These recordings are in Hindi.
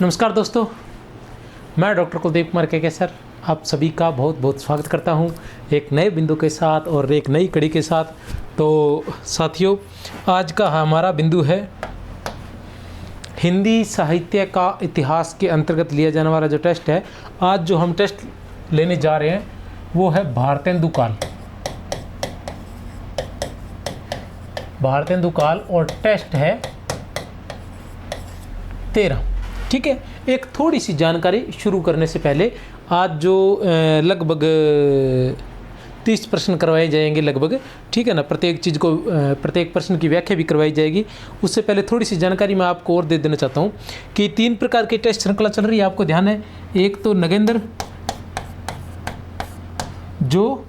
नमस्कार दोस्तों, मैं डॉक्टर कुलदीप कुमार के सर आप सभी का बहुत बहुत स्वागत करता हूं एक नए बिंदु के साथ और एक नई कड़ी के साथ। तो साथियों, आज का हमारा बिंदु है हिंदी साहित्य का इतिहास के अंतर्गत लिया जाने वाला जो टेस्ट है। आज जो हम टेस्ट लेने जा रहे हैं वो है भारतेंदु काल। भारतेंदु काल और टेस्ट है 13। ठीक है, एक थोड़ी सी जानकारी शुरू करने से पहले, आज जो लगभग 30 प्रश्न करवाए जाएंगे लगभग, ठीक है ना, प्रत्येक चीज़ को प्रत्येक प्रश्न की व्याख्या भी करवाई जाएगी। उससे पहले थोड़ी सी जानकारी मैं आपको और दे देना चाहता हूँ कि 3 प्रकार की टेस्ट श्रृंखला चल रही है, आपको ध्यान है। एक तो नगेंद्र, जो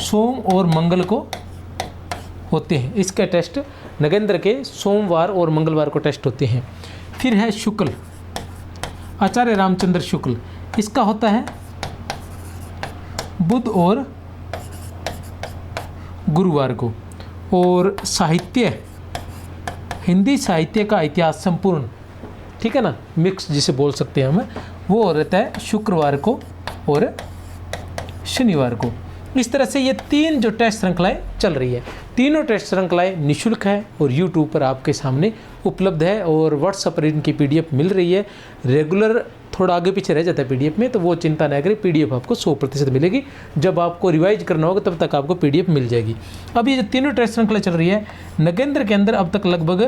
सोम और मंगल को होते हैं, इसके टेस्ट नगेंद्र के सोमवार और मंगलवार को टेस्ट होते हैं। फिर है शुक्ल, आचार्य रामचंद्र शुक्ल, इसका होता है बुध और गुरुवार को। और साहित्य, हिंदी साहित्य का इतिहास संपूर्ण, ठीक है ना, मिक्स जिसे बोल सकते हैं हम, वो रहता है शुक्रवार को और शनिवार को। इस तरह से ये 3 जो टेस्ट श्रृंखलाएं चल रही है, तीनों टेस्ट श्रृंखलाएं निःशुल्क है और YouTube पर आपके सामने उपलब्ध है और WhatsApp पर इनकी PDF मिल रही है। रेगुलर थोड़ा आगे पीछे रह जाता है PDF में, तो वो चिंता न करें, PDF आपको 100% मिलेगी। जब आपको रिवाइज करना होगा तब तक आपको PDF मिल जाएगी। अब ये जो तीनों टेस्ट श्रृंखला चल रही है, नगेंद्र के अंदर अब तक लगभग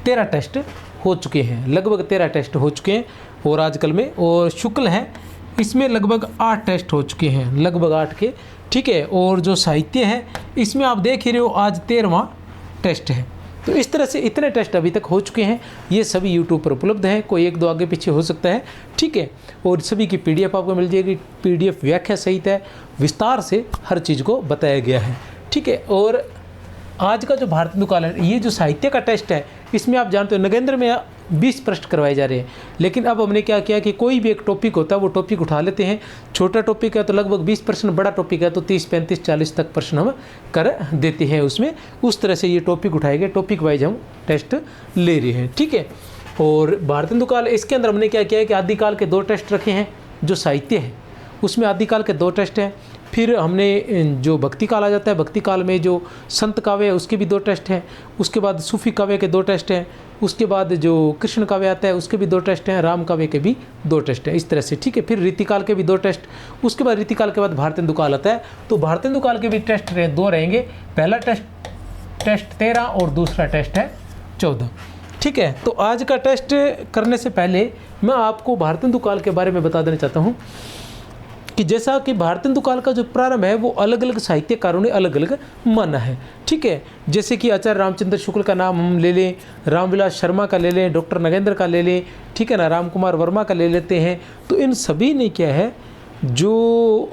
13 टेस्ट हो चुके हैं, लगभग 13 टेस्ट हो चुके हैं और आजकल में। और शुक्ल है, इसमें लगभग 8 टेस्ट हो चुके हैं, लगभग 8 के, ठीक है। और जो साहित्य है, इसमें आप देख ही रहे हो आज 13वां टेस्ट है। तो इस तरह से इतने टेस्ट अभी तक हो चुके हैं, ये सभी YouTube पर उपलब्ध है। कोई 1-2 आगे पीछे हो सकता है, ठीक है। और सभी की PDF आपको मिल जाएगी, PDF व्याख्या सहित है, विस्तार से हर चीज़ को बताया गया है, ठीक है। और आज का जो भारतेंदु काल है, ये जो साहित्य का टेस्ट है, इसमें आप जानते हो नगेंद्र में 20 प्रश्न करवाए जा रहे हैं। लेकिन अब हमने क्या किया कि कोई भी एक टॉपिक होता है वो टॉपिक उठा लेते हैं। छोटा टॉपिक है तो लगभग 20 प्रश्न, बड़ा टॉपिक है तो 30, 35, 40 तक प्रश्न हम कर देते हैं उसमें। उस तरह से ये टॉपिक उठाए गए, टॉपिक वाइज हम टेस्ट ले रहे हैं, ठीक है। और भारतेंदु काल, इसके अंदर हमने क्या किया है कि आदिकाल के 2 टेस्ट रखे हैं। जो साहित्य है उसमें आदिकाल के 2 टेस्ट हैं। फिर हमने जो भक्ति काल आ जाता है, भक्ति काल में जो संत काव्य है उसके भी 2 टेस्ट हैं। उसके बाद सूफी काव्य के 2 टेस्ट हैं। उसके बाद जो कृष्ण काव्य आता है उसके भी 2 टेस्ट हैं। राम काव्य के भी 2 टेस्ट हैं, इस तरह से, ठीक है। फिर रीतिकाल के भी 2 टेस्ट। उसके बाद रीतिकाल के बाद भारतेंदु काल आता है। तो भारतेंदु काल के भी टेस्ट 2 रहेंगे। पहला टेस्ट 13 और दूसरा टेस्ट है 14, ठीक है। तो आज का टेस्ट करने से पहले मैं आपको भारतेंदु काल के बारे में बता देना चाहता हूँ कि जैसा कि भारतेंदु काल का जो प्रारंभ है वो अलग अलग साहित्यकारों ने अलग अलग माना है, ठीक है। जैसे कि आचार्य रामचंद्र शुक्ल का नाम हम ले लें, रामविलास शर्मा का ले लें, डॉक्टर नगेंद्र का ले लें, ठीक है ना, राम कुमार वर्मा का ले लेते हैं। तो इन सभी ने क्या है, जो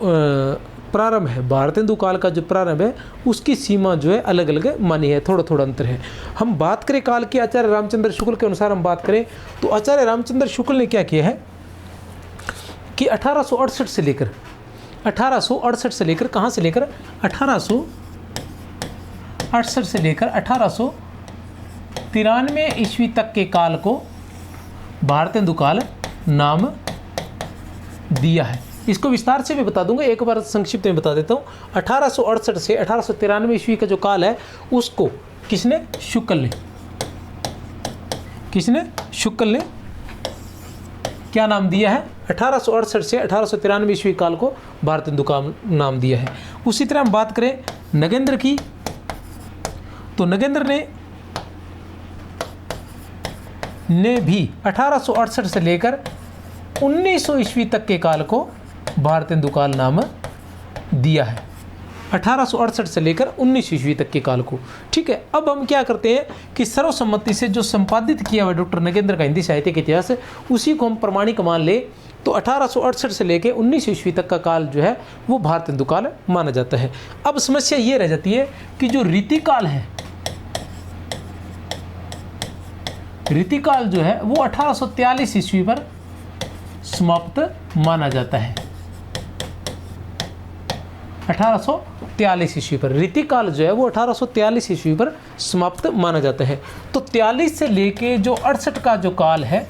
प्रारंभ है, भारतेंदु काल का जो प्रारंभ है उसकी सीमा जो है अलग अलग मानी है, थोड़ा थोड़ा अंतर है। हम बात करें काल की, आचार्य रामचंद्र शुक्ल के अनुसार हम बात करें तो आचार्य रामचंद्र शुक्ल ने क्या किया है कि 1868 से लेकर 1868 से लेकर कहाँ से लेकर 1868 से लेकर 1893 ईस्वी तक के काल को भारतेंदु काल नाम दिया है। इसको विस्तार से मैं बता दूंगा, एक बार संक्षिप्त में बता देता हूँ। 1868 से 1893 ईस्वी का जो काल है उसको किसने, शुक्ल ने, किसने, शुक्ल ने क्या नाम दिया है, 1868 से 1893 ईस्वी काल को भारतेंदु काल नाम दिया है। उसी तरह हम बात करें नगेंद्र की, तो नगेंद्र ने भी 1868 से लेकर 1900 ईस्वी तक के काल को भारतेंदु काल नाम दिया है। 1868 से लेकर 19 ईस्वी तक के काल को, ठीक है। अब हम क्या करते हैं कि सर्वसम्मति से जो संपादित किया हुआ डॉक्टर नगेंद्र का हिंदी साहित्य का इतिहास है उसी को हम प्रमाणिक मान ले, तो 1868 से लेकर 19 ईस्वी तक का काल जो है वो भारतेंदु काल माना जाता है। अब समस्या ये रह जाती है कि जो रीतिकाल है, रीतिकाल जो है वो 1843 ईस्वी पर समाप्त माना जाता है। 1843 ईस्वी पर। रीतिकाल जो है वो 1843 ईस्वी पर समाप्त माना जाता है। तो 43 से लेके जो 68 का जो काल है,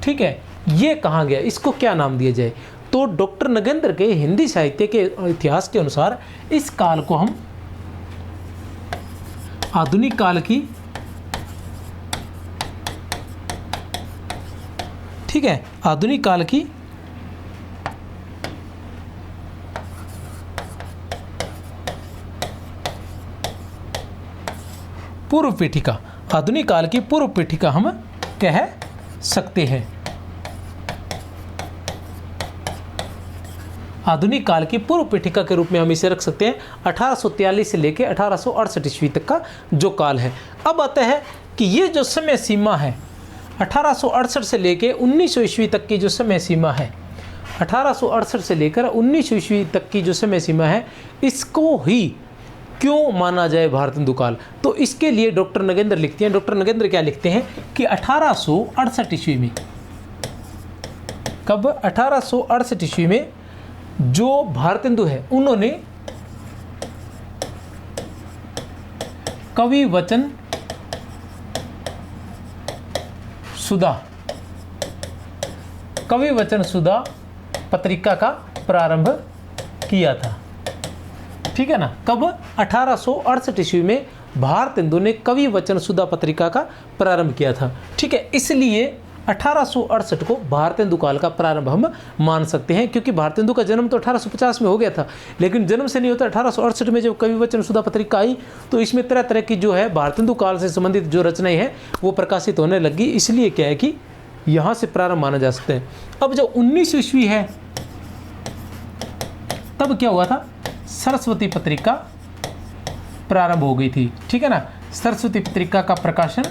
ठीक है, ये कहाँ गया, इसको क्या नाम दिया जाए? तो डॉक्टर नगेंद्र के हिंदी साहित्य के इतिहास के अनुसार इस काल को हम आधुनिक काल की, ठीक है, आधुनिक काल की पूर्व पीठिका, आधुनिक काल की पूर्व पीठिका हम कह सकते हैं। आधुनिक काल की पूर्व पीठिका के रूप में हम इसे रख सकते हैं 1843 से लेकर 1868 ईस्वी तक का जो काल है। अब आता है कि ये जो समय सीमा है 1868 से लेकर 1900 ईस्वी तक की जो समय सीमा है, 1868 से लेकर 1900 ईस्वी तक की जो समय सीमा है, इसको ही क्यों माना जाए भारतेंदु काल? तो इसके लिए डॉक्टर नगेंद्र लिखते हैं, डॉक्टर नगेंद्र क्या लिखते हैं कि 1868 ईस्वी में, कब, 1868 ईस्वी में जो भारतेंदु है उन्होंने कवि वचन सुधा, कवि वचन सुधा पत्रिका का प्रारंभ किया था, ठीक है ना। कब, 1868 ईस्वी में भारतेंदु ने कवि वचन सुधा पत्रिका का प्रारंभ किया था, ठीक है। इसलिए 1868 को भारतेंदु काल का प्रारंभ हम मान सकते हैं, क्योंकि भारतेंदु का जन्म तो 1850 में हो गया था, लेकिन जन्म से नहीं होता। 1868 में जब कवि वचन सुधा पत्रिका आई तो इसमें तरह तरह की जो है भारतेंदु काल से संबंधित जो रचनाएं हैं वो प्रकाशित होने लगी, इसलिए क्या है कि यहाँ से प्रारंभ माना जा सकता है। अब जब 1900 ईस्वी है तब क्या हुआ था, सरस्वती पत्रिका प्रारंभ हो गई थी, ठीक है ना। सरस्वती पत्रिका का प्रकाशन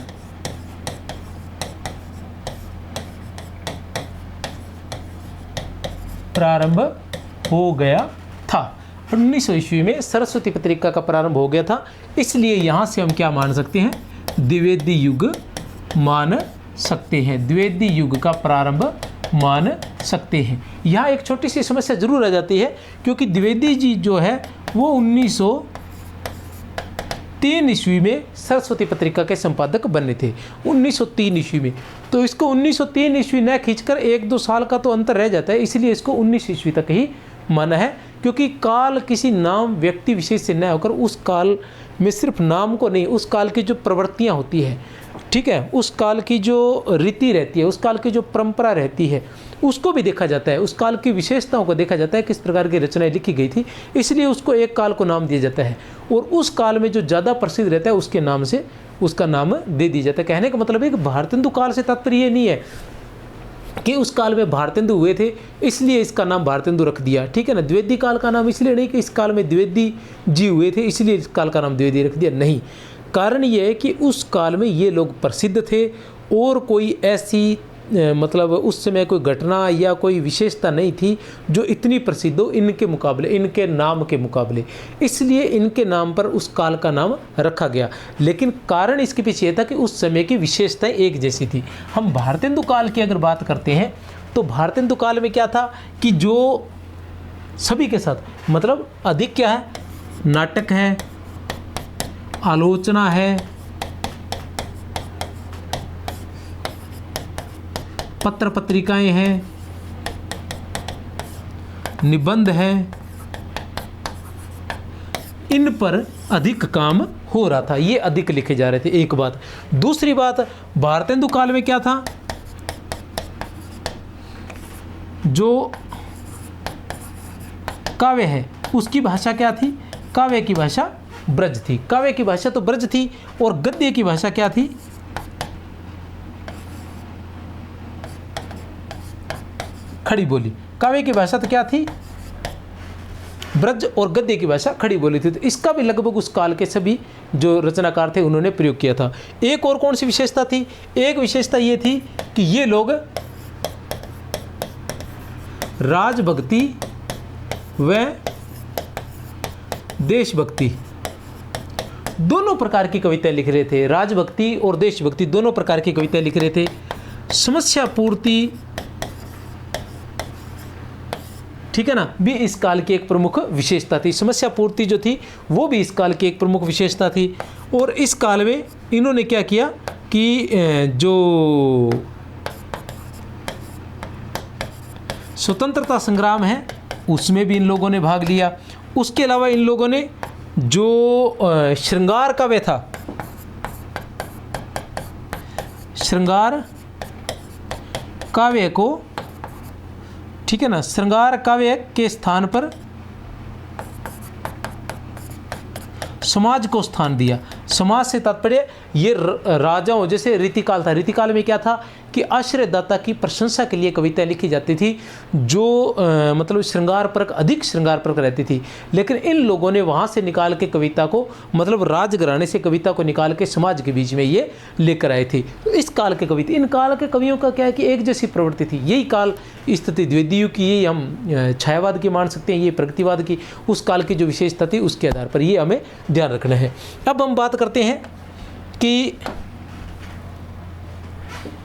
प्रारंभ हो गया था। 1900 ईस्वी में सरस्वती पत्रिका का प्रारंभ हो गया था, इसलिए यहाँ से हम क्या मान सकते हैं, द्विवेदी युग मान सकते हैं, द्विवेदी युग का प्रारंभ मान सकते हैं। यहाँ एक छोटी सी समस्या जरूर आ जाती है, क्योंकि द्विवेदी जी जो है वो 1903 ईस्वी में सरस्वती पत्रिका के संपादक बने थे, 1903 ईस्वी में। तो इसको 1903 ईस्वी न खींचकर 1-2 साल का तो अंतर रह जाता है, इसलिए इसको 19 ईस्वी तक ही माना है, क्योंकि काल किसी नाम व्यक्ति विशेष से न होकर उस काल में सिर्फ नाम को नहीं, उस काल की जो प्रवृत्तियाँ होती है, ठीक है, उस काल की जो रीति रहती है, उस काल की जो परंपरा रहती है, उसको भी देखा जाता है, उस काल की विशेषताओं को देखा जाता है, किस प्रकार की रचनाएं लिखी गई थी, इसलिए उसको एक काल को नाम दिया जाता है, और उस काल में जो ज़्यादा प्रसिद्ध रहता है उसके नाम से उसका नाम दे दिया जाता है। कहने का मतलब है कि भारतेंदु काल से तात्पर्य ये नहीं है कि उस काल में भारतेंदु हुए थे इसलिए इसका नाम भारतेंदु रख दिया, ठीक है ना। द्विवेदी काल का नाम इसलिए नहीं कि इस काल में द्विवेदी जी हुए थे इसलिए इस काल का नाम द्विवेदी रख दिया, नहीं। कारण ये है कि उस काल में ये लोग प्रसिद्ध थे और कोई ऐसी मतलब उस समय कोई घटना या कोई विशेषता नहीं थी जो इतनी प्रसिद्ध हो इनके मुकाबले, इनके नाम के मुकाबले, इसलिए इनके नाम पर उस काल का नाम रखा गया। लेकिन कारण इसके पीछे था कि उस समय की विशेषताएं एक जैसी थी। हम भारतेंदु काल की अगर बात करते हैं तो भारतेंदु काल में क्या था कि जो सभी के साथ मतलब अधिक क्या है, नाटक है, आलोचना है, पत्र पत्रिकाएं हैं, निबंध है, इन पर अधिक काम हो रहा था, ये अधिक लिखे जा रहे थे, एक बात। दूसरी बात, भारतेंदु काल में क्या था, जो काव्य है उसकी भाषा क्या थी, काव्य की भाषा ब्रज थी, काव्य की भाषा तो ब्रज थी, और गद्य की भाषा क्या थी, खड़ी बोली। काव्य की भाषा तो क्या थी, ब्रज, और गद्य की भाषा खड़ी बोली थी। तो इसका भी लगभग उस काल के सभी जो रचनाकार थे उन्होंने प्रयोग किया था। एक और कौन सी विशेषता थी, एक विशेषता ये थी कि ये लोग राजभक्ति व देशभक्ति दोनों प्रकार की कविताएं लिख रहे थे, राजभक्ति और देशभक्ति दोनों प्रकार की कविताएं लिख रहे थे। समस्या पूर्ति, ठीक है ना, भी इस काल की एक प्रमुख विशेषता थी। समस्या पूर्ति जो थी वो भी इस काल की एक प्रमुख विशेषता थी। और इस काल में इन्होंने क्या किया कि जो स्वतंत्रता संग्राम है उसमें भी इन लोगों ने भाग लिया। उसके अलावा इन लोगों ने जो श्रृंगार काव्य था, श्रृंगार काव्य को, ठीक है ना, श्रृंगार काव्य के स्थान पर समाज को स्थान दिया। समाज से तात्पर्य ये राजाओं, जैसे रीतिकाल था, रीतिकाल में क्या था कि आश्रयदाता की प्रशंसा के लिए कविताएं लिखी जाती थी जो मतलब श्रृंगार परक, अधिक श्रृंगार परक रहती थी। लेकिन इन लोगों ने वहाँ से निकाल के कविता को, मतलब राजघराने से कविता को निकाल के समाज के बीच में ये लेकर आए थे। तो इस काल के कवि, इन काल के कवियों का क्या है कि एक जैसी प्रवृत्ति थी। यही काल स्थिति द्वितीय युग की, यही हम छायावाद की मान सकते हैं, ये प्रगतिवाद की, उस काल की जो विशेषता थी उसके आधार पर ये हमें ध्यान रखना है। अब हम बात करते हैं कि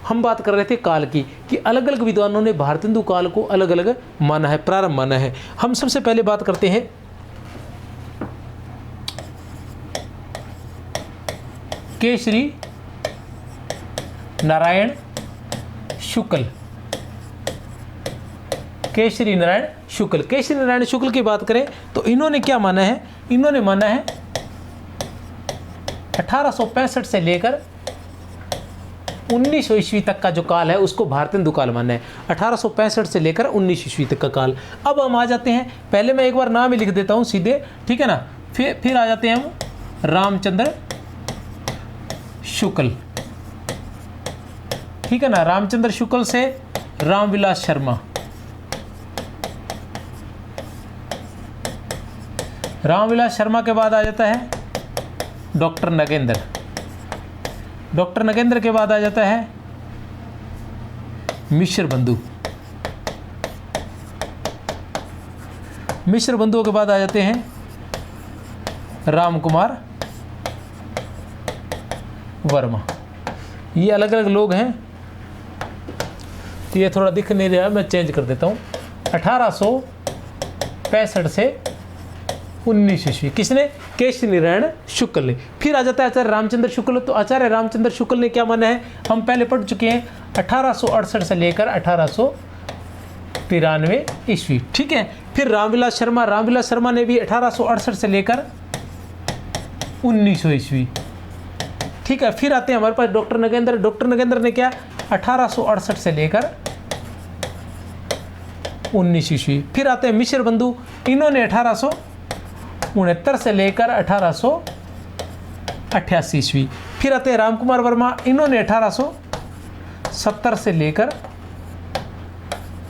हम बात कर रहे थे काल की कि अलग अलग विद्वानों ने भारतेंदु काल को अलग अलग माना है, प्रारंभ माना है। हम सबसे पहले बात करते हैं केसरी नारायण शुक्ल। केसरी नारायण शुक्ल, केसरी नारायण शुक्ल की बात करें तो इन्होंने क्या माना है, इन्होंने माना है 1865 से लेकर 1900 ईस्वी तक का जो काल है उसको भारतेंदु काल माना है। 1865 से लेकर 1900 ईस्वी तक का काल। अब हम आ जाते हैं, पहले मैं एक बार नाम ही लिख देता हूँ सीधे, ठीक है ना, फिर आ जाते हैं हम रामचंद्र शुक्ल, ठीक है ना। रामचंद्र शुक्ल से रामविलास शर्मा, रामविलास शर्मा के बाद आ जाता है डॉक्टर नगेंद्र, डॉक्टर नगेंद्र के बाद आ जाता है मिश्र बंधु, मिश्र बंधुओं के बाद आ जाते हैं राम कुमार वर्मा। ये अलग अलग लोग हैं, ये थोड़ा दिख नहीं रहा, मैं चेंज कर देता हूँ। 1865 से 19 ईस्वी किसने, केसरी नारायण शुक्ल ने। फिर आ जाता है आचार्य रामचंद्र शुक्ल। तो आचार्य रामचंद्र शुक्ल ने क्या माना है, हम पहले पढ़ चुके हैं, 1868 से लेकर 1893 ईस्वी, ठीक है। फिर रामविलास शर्मा, रामविलास शर्मा ने भी 1868 से लेकर 1900 ईस्वी, ठीक है। फिर आते हैं हमारे पास डॉक्टर नगेंद्र, डॉक्टर नगेंद्र ने क्या 1868 से लेकर 19 ईस्वी। फिर आते हैं मिश्र बंधु, इन्होंने 1869 से लेकर 1888 ईस्वी। फिर आते हैं रामकुमार वर्मा, इन्होंने 1870 से लेकर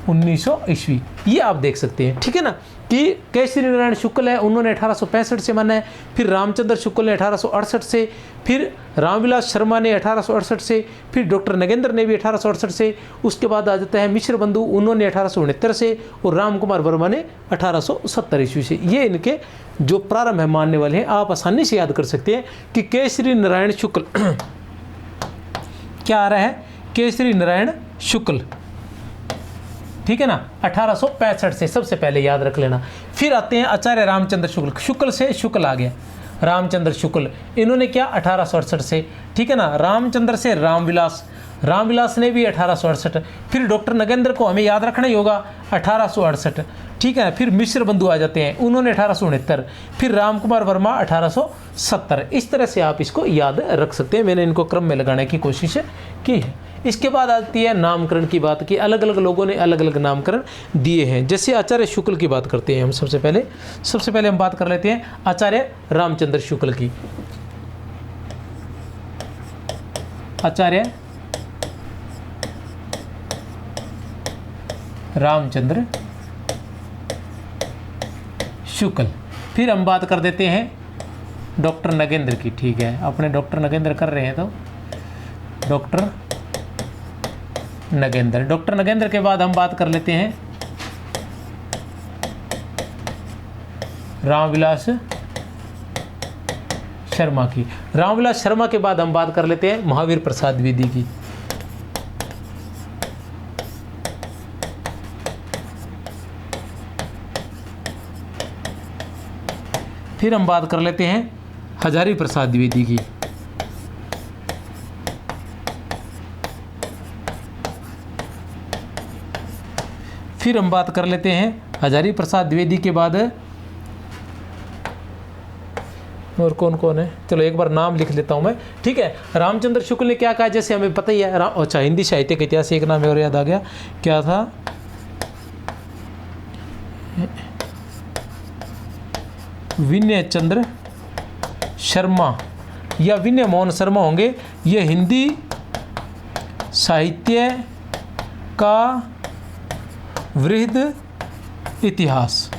1900 ईस्वी। ये आप देख सकते हैं, ठीक है ना, कि केसरी नारायण शुक्ल है, उन्होंने 1865 से माना है। फिर रामचंद्र शुक्ल ने 1868 से, फिर रामविलास शर्मा ने 1868 से, फिर डॉक्टर नगेंद्र ने भी 1868 से। उसके बाद आ जाता है मिश्र बंधु, उन्होंने 1869 से, और राम कुमार वर्मा ने 1870 ईस्वी से। ये इनके जो प्रारंभ है मानने वाले हैं। आप आसानी से याद कर सकते हैं कि केसरी नारायण शुक्ल क्या आ रहा है, केसरी नारायण शुक्ल, ठीक है ना, 1865 से सबसे पहले याद रख लेना। फिर आते हैं आचार्य रामचंद्र शुक्ल, शुक्ल से शुक्ल आ गया, रामचंद्र शुक्ल, इन्होंने क्या 1868 से, ठीक है ना। रामचंद्र से रामविलास, रामविलास ने भी 1868। फिर डॉक्टर नगेंद्र को हमें याद रखना ही होगा, 1868, ठीक है ना। फिर मिश्र बंधु आ जाते हैं, उन्होंने 1869। फिर रामकुमार वर्मा 1870। इस तरह से आप इसको याद रख सकते हैं, मैंने इनको क्रम में लगाने की कोशिश की है। इसके बाद आती है नामकरण की बात की, अलग अलग लोगों ने अलग अलग नामकरण दिए हैं। जैसे आचार्य शुक्ल की बात करते हैं हम सबसे पहले हम बात कर लेते हैं आचार्य रामचंद्र शुक्ल की। आचार्य रामचंद्र शुक्ल। फिर हम बात कर देते हैं डॉक्टर नगेंद्र की, ठीक है, अपने डॉक्टर नगेंद्र कर रहे हैं तो डॉक्टर नगेंद्र, डॉक्टर नगेंद्र के बाद हम बात कर लेते हैं रामविलास शर्मा की। रामविलास शर्मा के बाद हम बात कर लेते हैं महावीर प्रसाद द्विवेदी की। फिर हम बात कर लेते हैं हजारी प्रसाद द्विवेदी की। फिर हम बात कर लेते हैं हजारी प्रसाद द्विवेदी के बाद और कौन कौन है, चलो एक बार नाम लिख लेता हूँ मैं, ठीक है। रामचंद्र शुक्ल ने क्या कहा, जैसे हमें पता ही है, अच्छा हिंदी साहित्य के इतिहास से एक नाम और याद आ गया, क्या था, विनय चंद्र शर्मा या विनय मोहन शर्मा होंगे। ये हिंदी साहित्य का वृहद इतिहास,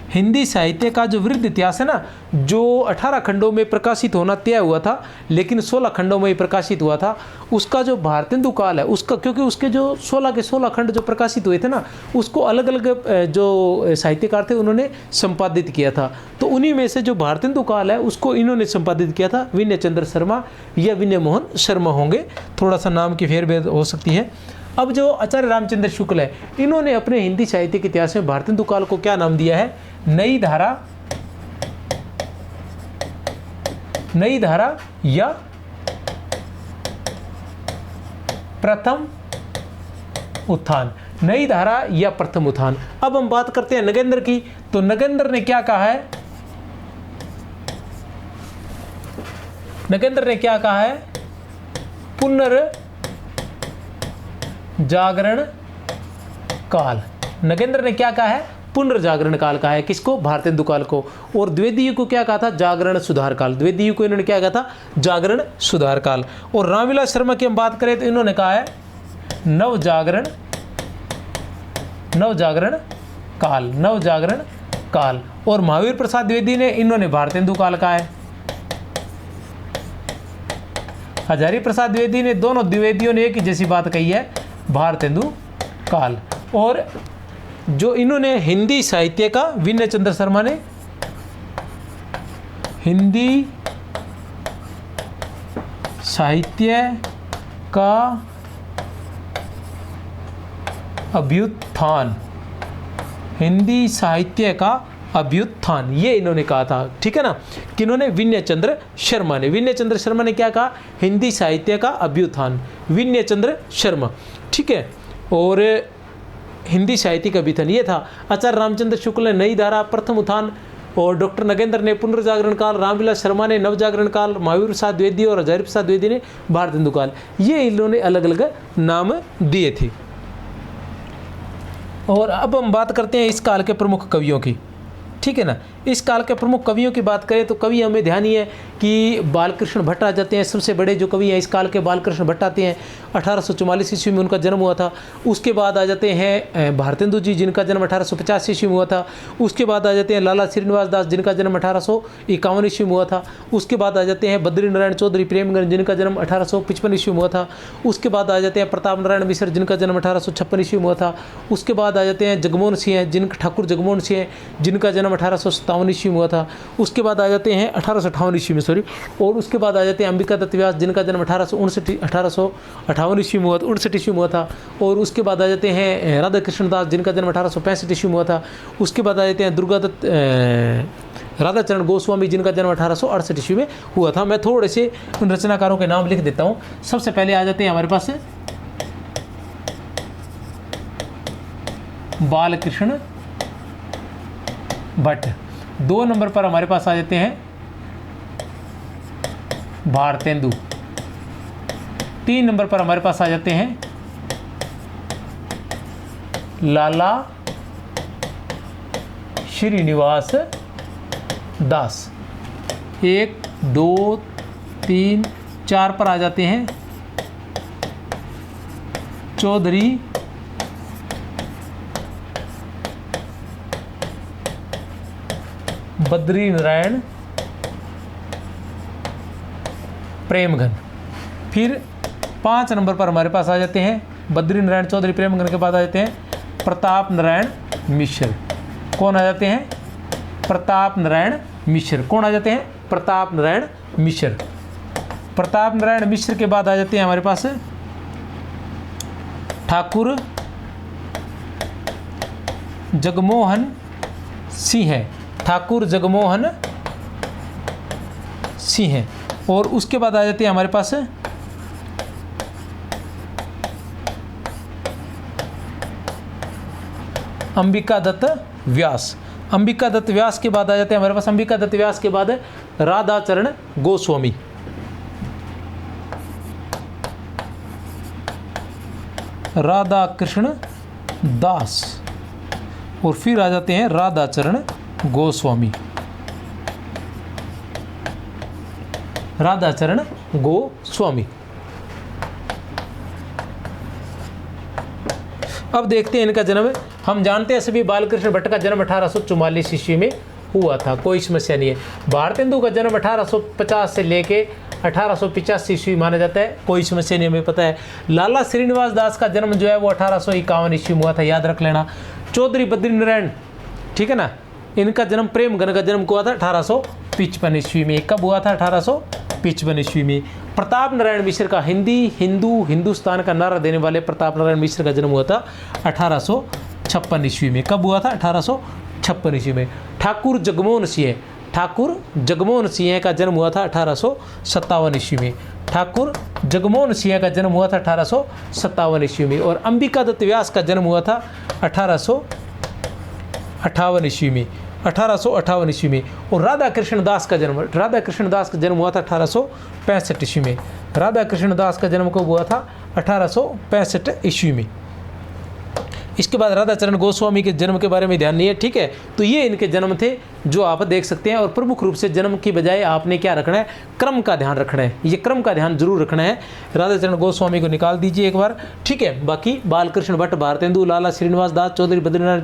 हिंदी साहित्य का जो वृहद इतिहास है ना, जो 18 खंडों में प्रकाशित होना तय हुआ था लेकिन 16 खंडों में ही प्रकाशित हुआ था, उसका जो भारतेंदु काल है उसका, क्योंकि उसके जो 16 के 16 खंड जो प्रकाशित हुए थे ना, उसको अलग अलग जो साहित्यकार थे उन्होंने संपादित किया था। तो उन्हीं में से जो भारतेंदु काल है उसको इन्होंने संपादित किया था, विनय चंद्र शर्मा या विनय मोहन शर्मा होंगे, थोड़ा सा नाम की फेरबदल हो सकती है। अब जो आचार्य रामचंद्र शुक्ल है, इन्होंने अपने हिंदी साहित्य के इतिहास में भारतेंदु काल को क्या नाम दिया है, नई धारा या प्रथम उत्थान, नई धारा या प्रथम उत्थान। अब हम बात करते हैं नगेंद्र की, तो नगेंद्र ने क्या कहा है, नगेंद्र ने क्या कहा है, पुनर्जागरण काल। नगेंद्र ने क्या कहा है, पुनर्जागरण काल कहा है, किसको, भारतेंदु काल को। और द्विवेदी को क्या कहा था, जागरण सुधार काल। द्विवेदी को इन्होंने क्या कहा था, जागरण सुधार काल। और रामविलास शर्मा की हम बात करें तो इन्होंने कहा है नवजागरण काल। और महावीर प्रसाद द्विवेदी ने, इन्होंने भारतेंदु काल कहा है। हजारी प्रसाद द्विवेदी ने, दोनों द्विवेदियों ने एक ही जैसी बात कही है, भारतेंदु काल। और जो इन्होंने हिंदी साहित्य का, विनय चंद्र शर्मा ने हिंदी साहित्य का अभ्युत्थान, हिंदी साहित्य का अभ्युत्थान, ये इन्होंने कहा था, ठीक है ना, किन्होंने, विनय चंद्र शर्मा ने। विनय चंद्र शर्मा ने क्या कहा, हिंदी साहित्य का अभ्युत्थान, विनय चंद्र शर्मा, ठीक है। और हिंदी साहित्य का अभ्युत्थान ये था। आचार्य रामचंद्र शुक्ल ने नई धारा, प्रथम उत्थान, और डॉक्टर नगेंद्र ने पुनर्जागरण काल, रामविलास शर्मा ने नवजागरण काल, महावीर प्रसाद द्विवेदी और हजारी प्रसाद द्विवेदी ने भारतेंदु काल, ये इन्होंने अलग अलग नाम दिए थे। और अब हम बात करते हैं इस काल के प्रमुख कवियों की, ठीक है ना। इस काल के प्रमुख कवियों की बात करें तो कवि हमें ध्यान ही है कि बालकृष्ण भट्ट आ जाते हैं, सबसे बड़े जो कवि हैं इस काल के बालकृष्ण भट्ट आते हैं। 1844 ईस्वी में उनका जन्म हुआ था। उसके बाद आ जाते हैं भारतेंदु जी, जिनका जन्म 1850 ईस्वी में हुआ था। उसके बाद आ जाते हैं लाला श्रीनिवास दास, जिनका जन्म 1851 ईस्वी में हुआ था। उसके बाद आ जाते हैं बद्री नारायण चौधरी प्रेमगंज, जिनका जन्म 1855 ईस्वी में हुआ था। उसके बाद आ जाते हैं प्रताप नारायण मिश्र, जिनका जन्म 1856 ईस्वी में हुआ था। उसके बाद आ जाते हैं जगमोहन सिंह, जिनका ठाकुर जगमोहन सिंह, जिनका जन्म 1857 ईस्वी में हुआ था। उसके बाद आ जाते हैं 1858 ईस्वी में, सॉरी। और उसके बाद आ जाते हैं अंबिका दत्त व्यास, जिनका जन्म 1858 ईस्वी में हुआ था, 59 ईस्वी में हुआ था। और उसके बाद आ जाते हैं राधा कृष्ण दास, जिनका जन्म 1865 ईस्वी में हुआ था। उसके बाद आ जाते हैं दुर्गा दत्त राधाचरण गोस्वामी, जिनका जन्म 1868 ईस्वी में हुआ था। मैं थोड़े से उन रचनाकारों के नाम लिख देता हूँ। सबसे पहले आ जाते हैं हमारे पास बालकृष्ण भट्ट। 2 नंबर पर हमारे पास आ जाते हैं भारतेंदु। 3 नंबर पर हमारे पास आ जाते हैं लाला श्रीनिवास दास। 1 2 3 4 पर आ जाते हैं चौधरी बद्री नारायण प्रेमगन। फिर 5 नंबर पर हमारे पास आ जाते हैं बद्री नारायण चौधरी प्रेमगन के बाद आ जाते हैं प्रताप नारायण मिश्र। कौन आ जाते हैं? प्रताप नारायण मिश्र। कौन आ जाते हैं? प्रताप नारायण मिश्र। प्रताप नारायण मिश्र के बाद आ जाते हैं हमारे पास ठाकुर जगमोहन सिंह। ठाकुर जगमोहन सिंह हैं। और उसके बाद आ जाते हैं हमारे पास अंबिका दत्त व्यास। अंबिका दत्त व्यास के बाद आ जाते हैं हमारे पास, अंबिका दत्त व्यास के बाद राधाचरण गोस्वामी। राधा कृष्ण दास, और फिर आ जाते हैं राधाचरण गोस्वामी। राधाचरण गोस्वामी। अब देखते हैं इनका जन्म। हम जानते हैं सभी बालकृष्ण भट्ट का जन्म 1844 ईस्वी में हुआ था, कोई समस्या नहीं है। भारतेंदु का जन्म 1850 से लेके 1885 ईस्वी माना जाता है, कोई समस्या नहीं, हमें पता है। लाला श्रीनिवास दास का जन्म जो है वो 1851 ईस्वी में हुआ था, याद रख लेना। चौधरी बद्रीनारायण, ठीक है ना, इनका जन्म, प्रेमघन का जन्म हुआ था 1855 ईस्वी में। कब हुआ था? 1855 ईस्वी में। प्रताप नारायण मिश्र का, हिंदुस्तान का नारा देने वाले प्रताप नारायण मिश्र का जन्म हुआ था 1856 ईस्वी में। कब हुआ था? 1856 ईस्वी में। ठाकुर जगमोहन सिंह का जन्म हुआ था 1857 ईस्वी में। ठाकुर जगमोहन सिंह का जन्म हुआ था 1857 ईस्वी में। और अंबिका दत्त व्यास का जन्म हुआ था 1858 ईस्वी में। 1858 ईस्वी में। और राधा कृष्ण दास का जन्म हुआ था 1865 ईस्वी में। राधा कृष्ण दास का जन्म कब हुआ था? 1865 ईस्वी में। इसके बाद राधाचरण गोस्वामी के जन्म के बारे में ध्यान नहीं है, ठीक है। तो ये इनके जन्म थे जो आप देख सकते हैं। और प्रमुख रूप से जन्म की बजाय आपने क्या रखना है? क्रम का ध्यान रखना है, ये क्रम का ध्यान जरूर रखना है। राधाचरण गोस्वामी को निकाल दीजिए एक बार, ठीक है। बाकी बालकृष्ण भट्ट, भारतेंदु, लाला श्रीनिवास दास, चौधरी बद्रीनारायण,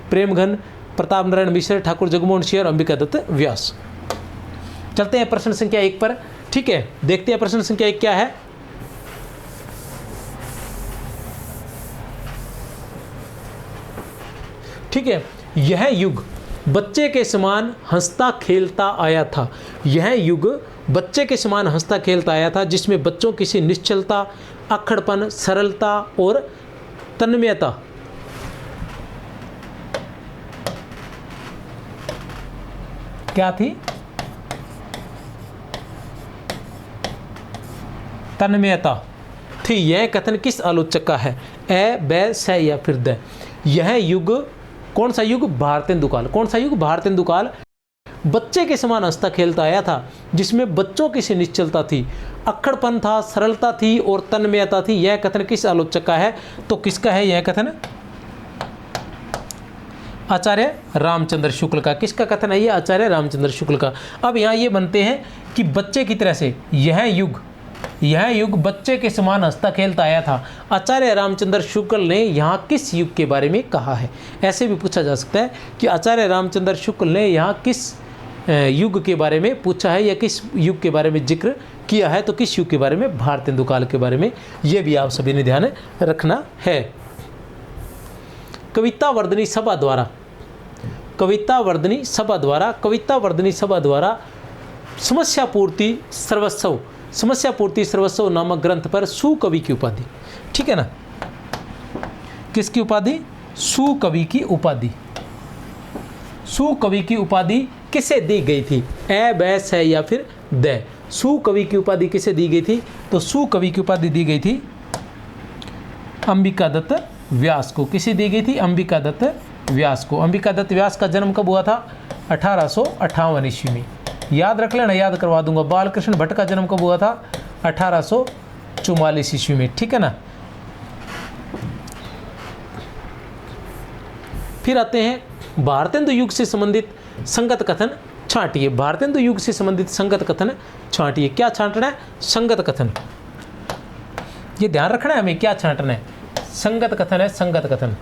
प्रेमघन, प्रताप नारायण मिश्र, ठाकुर जगमोहन सिंह और अंबिका दत्त व्यास। चलते हैं प्रश्न संख्या 1 पर, ठीक है। देखते हैं प्रश्न संख्या 1 क्या है। ठीक है। यह युग बच्चे के समान हंसता खेलता आया था। यह युग बच्चे के समान हंसता खेलता आया था, जिसमें बच्चों की सी निश्चलता, अक्खड़पन, सरलता और तन्मयता क्या थी? तन्मयता थी। यह कथन किस आलोचक का है? ए, ब, स या फिर द? यह युग कौन सा युग? भारतेंदु काल। कौन सा युग? भारतेंदु काल। बच्चे के समान हंसता खेलता आया था, जिसमें बच्चों की सी निश्चलता थी, अक्खड़पन था, सरलता थी और तन्मयता थी। यह कथन किस आलोचक का है? तो किसका है यह कथन? आचार्य रामचंद्र शुक्ल का। किसका कथन है ये? आचार्य रामचंद्र शुक्ल का। अब यहाँ ये बनते हैं कि बच्चे की तरह से यह युग बच्चे के समान हंसता खेलता आया था। आचार्य रामचंद्र शुक्ल ने यहाँ किस युग के बारे में कहा है? ऐसे भी पूछा जा सकता है कि आचार्य रामचंद्र शुक्ल ने यहाँ किस युग के बारे में पूछा है या किस युग के बारे में जिक्र किया है। तो किस युग के बारे में? भारतेंदु काल के बारे में। ये भी आप सभी ने ध्यान रखना है। कविता वर्धनी सभा द्वारा समस्या पूर्ति सर्वस्व नामक ग्रंथ पर सुकवि की उपाधि, ठीक है ना। किसकी उपाधि? सुकवि की उपाधि। सुकवि की उपाधि किसे दी गई थी? ए, ब, स या फिर द? सुकवि की उपाधि किसे दी गई थी? तो सुकवि की उपाधि दी गई थी अंबिका दत्त व्यास को। किसे दी गई थी? अंबिका दत्त व्यास को। अंबिका दत्त व्यास का जन्म कब हुआ था? 1858 ईस्वी में। याद रख लेना, याद करवा दूंगा। बालकृष्ण भट्ट का जन्म कब हुआ था? 1844 ईस्वी में, ठीक है ना। फिर आते हैं भारतेंदु युग से संबंधित संगत कथन छांटिए। भारतेंदु युग से संबंधित संगत कथन छांटिए। क्या छांटना है? संगत कथन। ये ध्यान रखना है हमें, क्या छांटना है? संगत कथन है, संगत कथन।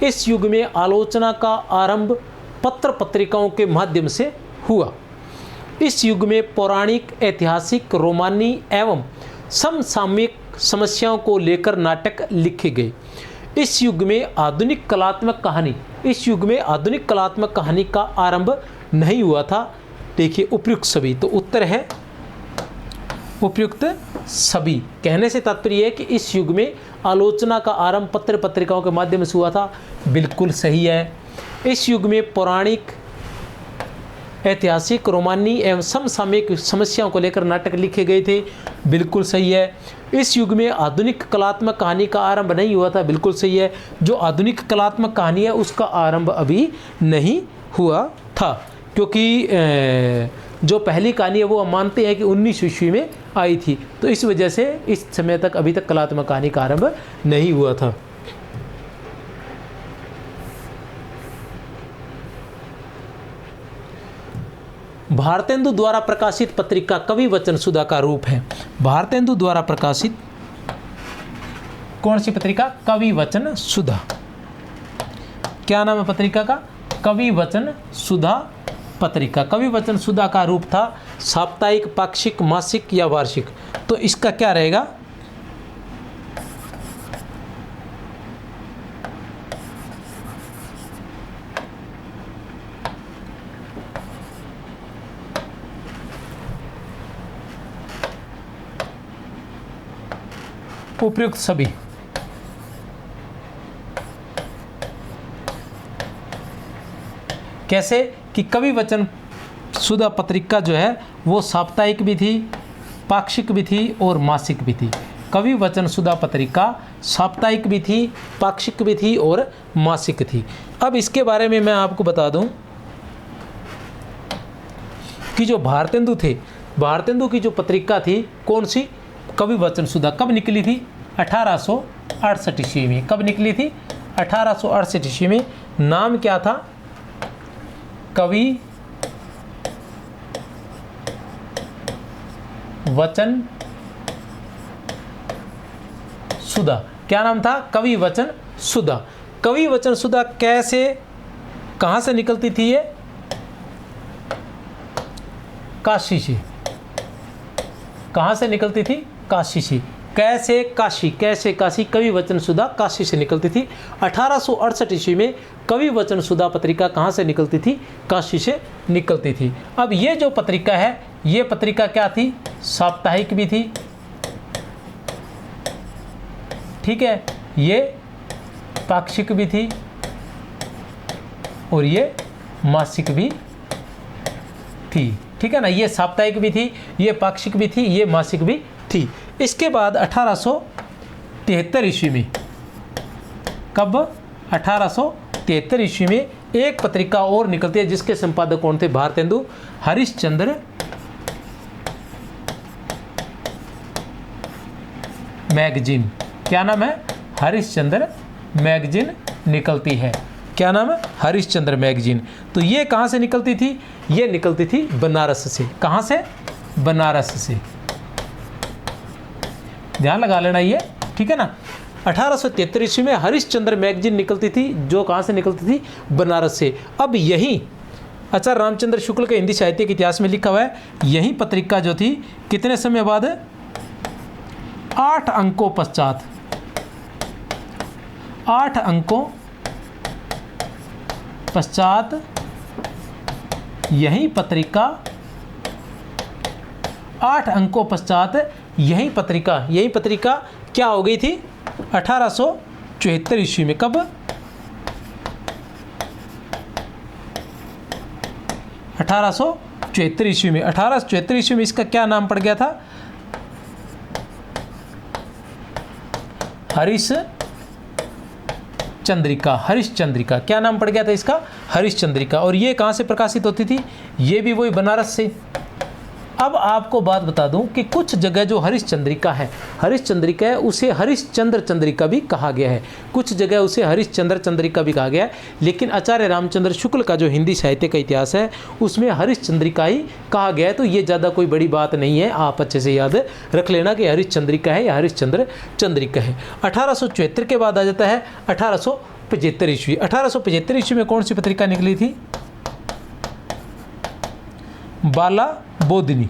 इस युग में आलोचना का आरंभ पत्र पत्रिकाओं के माध्यम से हुआ। इस युग में पौराणिक, ऐतिहासिक, रोमानी एवं समसामयिक समस्याओं को लेकर नाटक लिखे गए। इस युग में आधुनिक कलात्मक कहानी का आरंभ नहीं हुआ था। देखिए उपयुक्त सभी, तो उत्तर है उपयुक्त सभी। कहने से तात्पर्य है कि इस युग में आलोचना का आरंभ पत्र पत्रिकाओं के माध्यम से हुआ था। बिल्कुल सही है। इस युग में पौराणिक, ऐतिहासिक, रोमानी एवं समसामयिक समस्याओं को लेकर नाटक लिखे गए थे। बिल्कुल सही है। इस युग में आधुनिक कलात्मक कहानी का आरंभ नहीं हुआ था। बिल्कुल सही है। जो आधुनिक कलात्मक कहानी है उसका आरंभ अभी नहीं हुआ था, क्योंकि जो पहली कहानी है वो हम मानते हैं कि 19वीं ईस्वी में आई थी, तो इस वजह से इस समय तक अभी तक कलात्मक कहानी का आरंभ नहीं हुआ था। भारतेंदु द्वारा प्रकाशित पत्रिका कवि वचन सुधा का रूप है। भारतेंदु द्वारा प्रकाशित कौन सी पत्रिका? कवि वचन सुधा। क्या नाम है पत्रिका का? कवि वचन सुधा पत्रिका। कवि वचन सुधा का रूप था साप्ताहिक, पाक्षिक, मासिक या वार्षिक। तो इसका क्या रहेगा? उपयुक्त सभी। कैसे कि कवि वचन सुधा पत्रिका जो है वो साप्ताहिक भी थी, पाक्षिक भी थी और मासिक भी थी। कवि वचन सुधा पत्रिका साप्ताहिक भी थी, पाक्षिक भी थी और मासिक थी। अब इसके बारे में मैं आपको बता दूं कि जो भारतेंदु थे, भारतेंदु की जो पत्रिका थी कौन सी? कवि वचन सुधा। कब निकली थी? 1868 ईस्वी में। कब निकली थी? 1868 ईस्वी में। नाम क्या था? कवि वचन सुधा। क्या नाम था? कवि वचन सुधा। कवि वचन सुधा कैसे, कहां से निकलती थी ये? काशी से। कहां से निकलती थी? काशी से। कैसे? काशी। कैसे काशी? कवि वचन सुधा काशी से निकलती थी। 1868 ईस्वी में कवि वचन सुधा पत्रिका कहाँ से निकलती थी? काशी से निकलती थी। अब ये जो पत्रिका है, ये पत्रिका क्या थी? साप्ताहिक भी थी, ठीक है, ये पाक्षिक भी थी और ये मासिक भी थी, ठीक है ना। ये साप्ताहिक भी थी, ये पाक्षिक भी थी, ये मासिक भी थी। इसके बाद 1873 ईस्वी में, कब? 1873 ईस्वी में एक पत्रिका और निकलती है जिसके संपादक कौन थे? भारतेंदु हरिश्चंद्र मैगजीन। क्या नाम है? हरिश्चंद्र मैगजीन निकलती है। क्या नाम है? हरिश्चंद्र मैगजीन। तो ये कहाँ से निकलती थी? ये निकलती थी बनारस से। कहाँ से? बनारस से। ध्यान लगा लेना ये, ठीक है ना। 1873 ईस्वी में हरिश्चंद्र मैगजीन निकलती थी, जो कहाँ से निकलती थी? बनारस से। अब यही आचार्य रामचंद्र शुक्ल के हिंदी साहित्य के इतिहास में लिखा हुआ है, यही पत्रिका जो थी कितने समय बाद? 8 अंकों पश्चात, 8 अंकों पश्चात यही पत्रिका, 8 अंकों पश्चात यही पत्रिका क्या हो गई थी? 1874 ईस्वी में। कब? 1874 ईस्वी में। 1874 ईस्वी में इसका क्या नाम पड़ गया था? हरिश्चंद्रिका। क्या नाम पड़ गया था इसका? हरिश्चंद्रिका। और ये कहाँ से प्रकाशित होती थी? ये भी वही बनारस से। अब आपको बात बता दूं कि कुछ जगह जो हरिश्चंद्रिका है उसे हरिश्चंद्र चंद्रिका भी कहा गया है, कुछ जगह उसे हरिश्चंद्र चंद्रिका भी कहा गया है। लेकिन आचार्य रामचंद्र शुक्ल का जो हिंदी साहित्य का इतिहास है उसमें हरिश्चंद्रिका ही कहा गया है। तो ये ज़्यादा कोई बड़ी बात नहीं है, आप अच्छे से याद रख लेना कि हरिश्चंद्रिका है या हरिश्चंद्र चंद्रिका है। 1874 के बाद आ जाता है 1875 ईस्वी। 1875 ईस्वी में कौन सी पत्रिका निकली थी? बाला बोधिनी।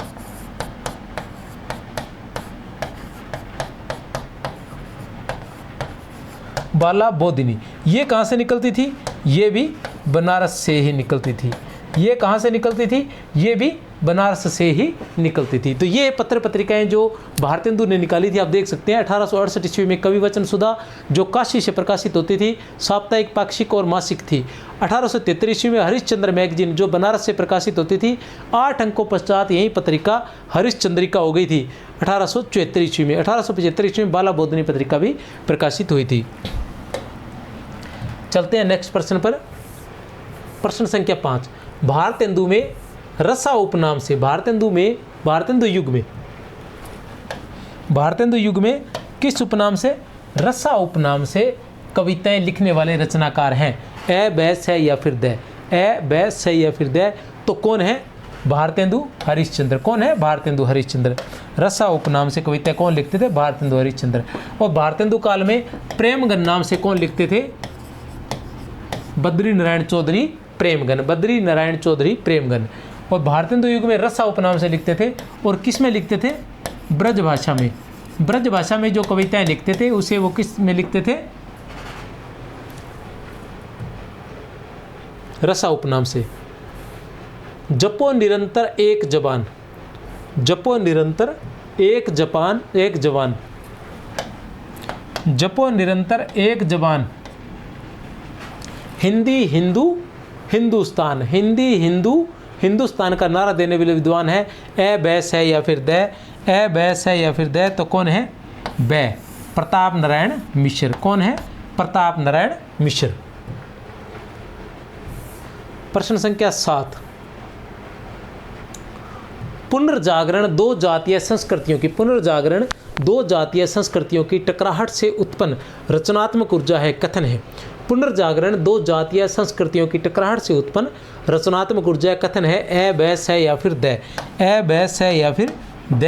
बाला बोधिनी ये कहाँ से निकलती थी? ये भी बनारस से ही निकलती थी। ये कहाँ से निकलती थी? ये भी बनारस से ही निकलती थी। तो ये पत्र पत्रिकाएं जो भारतेंदु ने निकाली थी, आप देख सकते हैं 1868 ईस्वी में कवि वचन सुधा जो काशी से प्रकाशित होती थी, साप्ताहिक, पाक्षिक और मासिक थी। 1873 ईस्वी में हरिश्चंद्र मैगजीन जो बनारस से प्रकाशित होती थी, 8 अंकों पश्चात यही पत्रिका हरिश्चंद्रिका हो गई थी 1874 ईस्वी में। 1875 ईस्वी में बाला बोधनी पत्रिका भी प्रकाशित हुई थी। चलते हैं नेक्स्ट प्रश्न पर। प्रश्न संख्या 5, भारतेंदु में रसा उपनाम से, भारतेंदु युग में किस उपनाम से, रसा उपनाम से कविताएं लिखने वाले रचनाकार हैं? ए, बै, से या फिर द? ए, बै, से या फिर द? तो कौन है? भारतेंदु हरिश्चंद्र। कौन है? भारतेंदु हरिश्चंद्र। रसा उपनाम से कविताएं कौन लिखते थे? भारतेंदु हरिश्चंद्र। और भारतेंदु काल में प्रेमगन नाम से कौन लिखते थे? बद्री नारायण चौधरी प्रेमगन, बद्री नारायण चौधरी प्रेमगन। और भारतेंदु युग में रसा उपनाम से लिखते थे। और किस में लिखते थे? ब्रज भाषा में। ब्रज भाषा में जो कविताएं लिखते थे उसे वो किस में लिखते थे? रसा उपनाम से। जपो निरंतर एक जबान, जपो निरंतर एक जबान, एक जवान, जपो निरंतर एक जबान, हिंदी हिंदू हिंदुस्तान, हिंदी हिंदू हिंदुस्तान का नारा देने वाले विद्वान है ए, बै, से या फिर द? ए, बै, से या फिर द? तो कौन है? बै, प्रताप नारायण मिश्र। कौन है? प्रताप नारायण मिश्र। प्रश्न संख्या 7, पुनर्जागरण दो जातीय संस्कृतियों की, पुनर्जागरण दो जातीय संस्कृतियों की टकराहट से उत्पन्न रचनात्मक ऊर्जा है, कथन है। पुनर्जागरण दो जातीय संस्कृतियों की टकराहट से उत्पन्न रचनात्मक ऊर्जा, कथन है। ए, बै, से या फिर द? ए, बै, से या फिर द?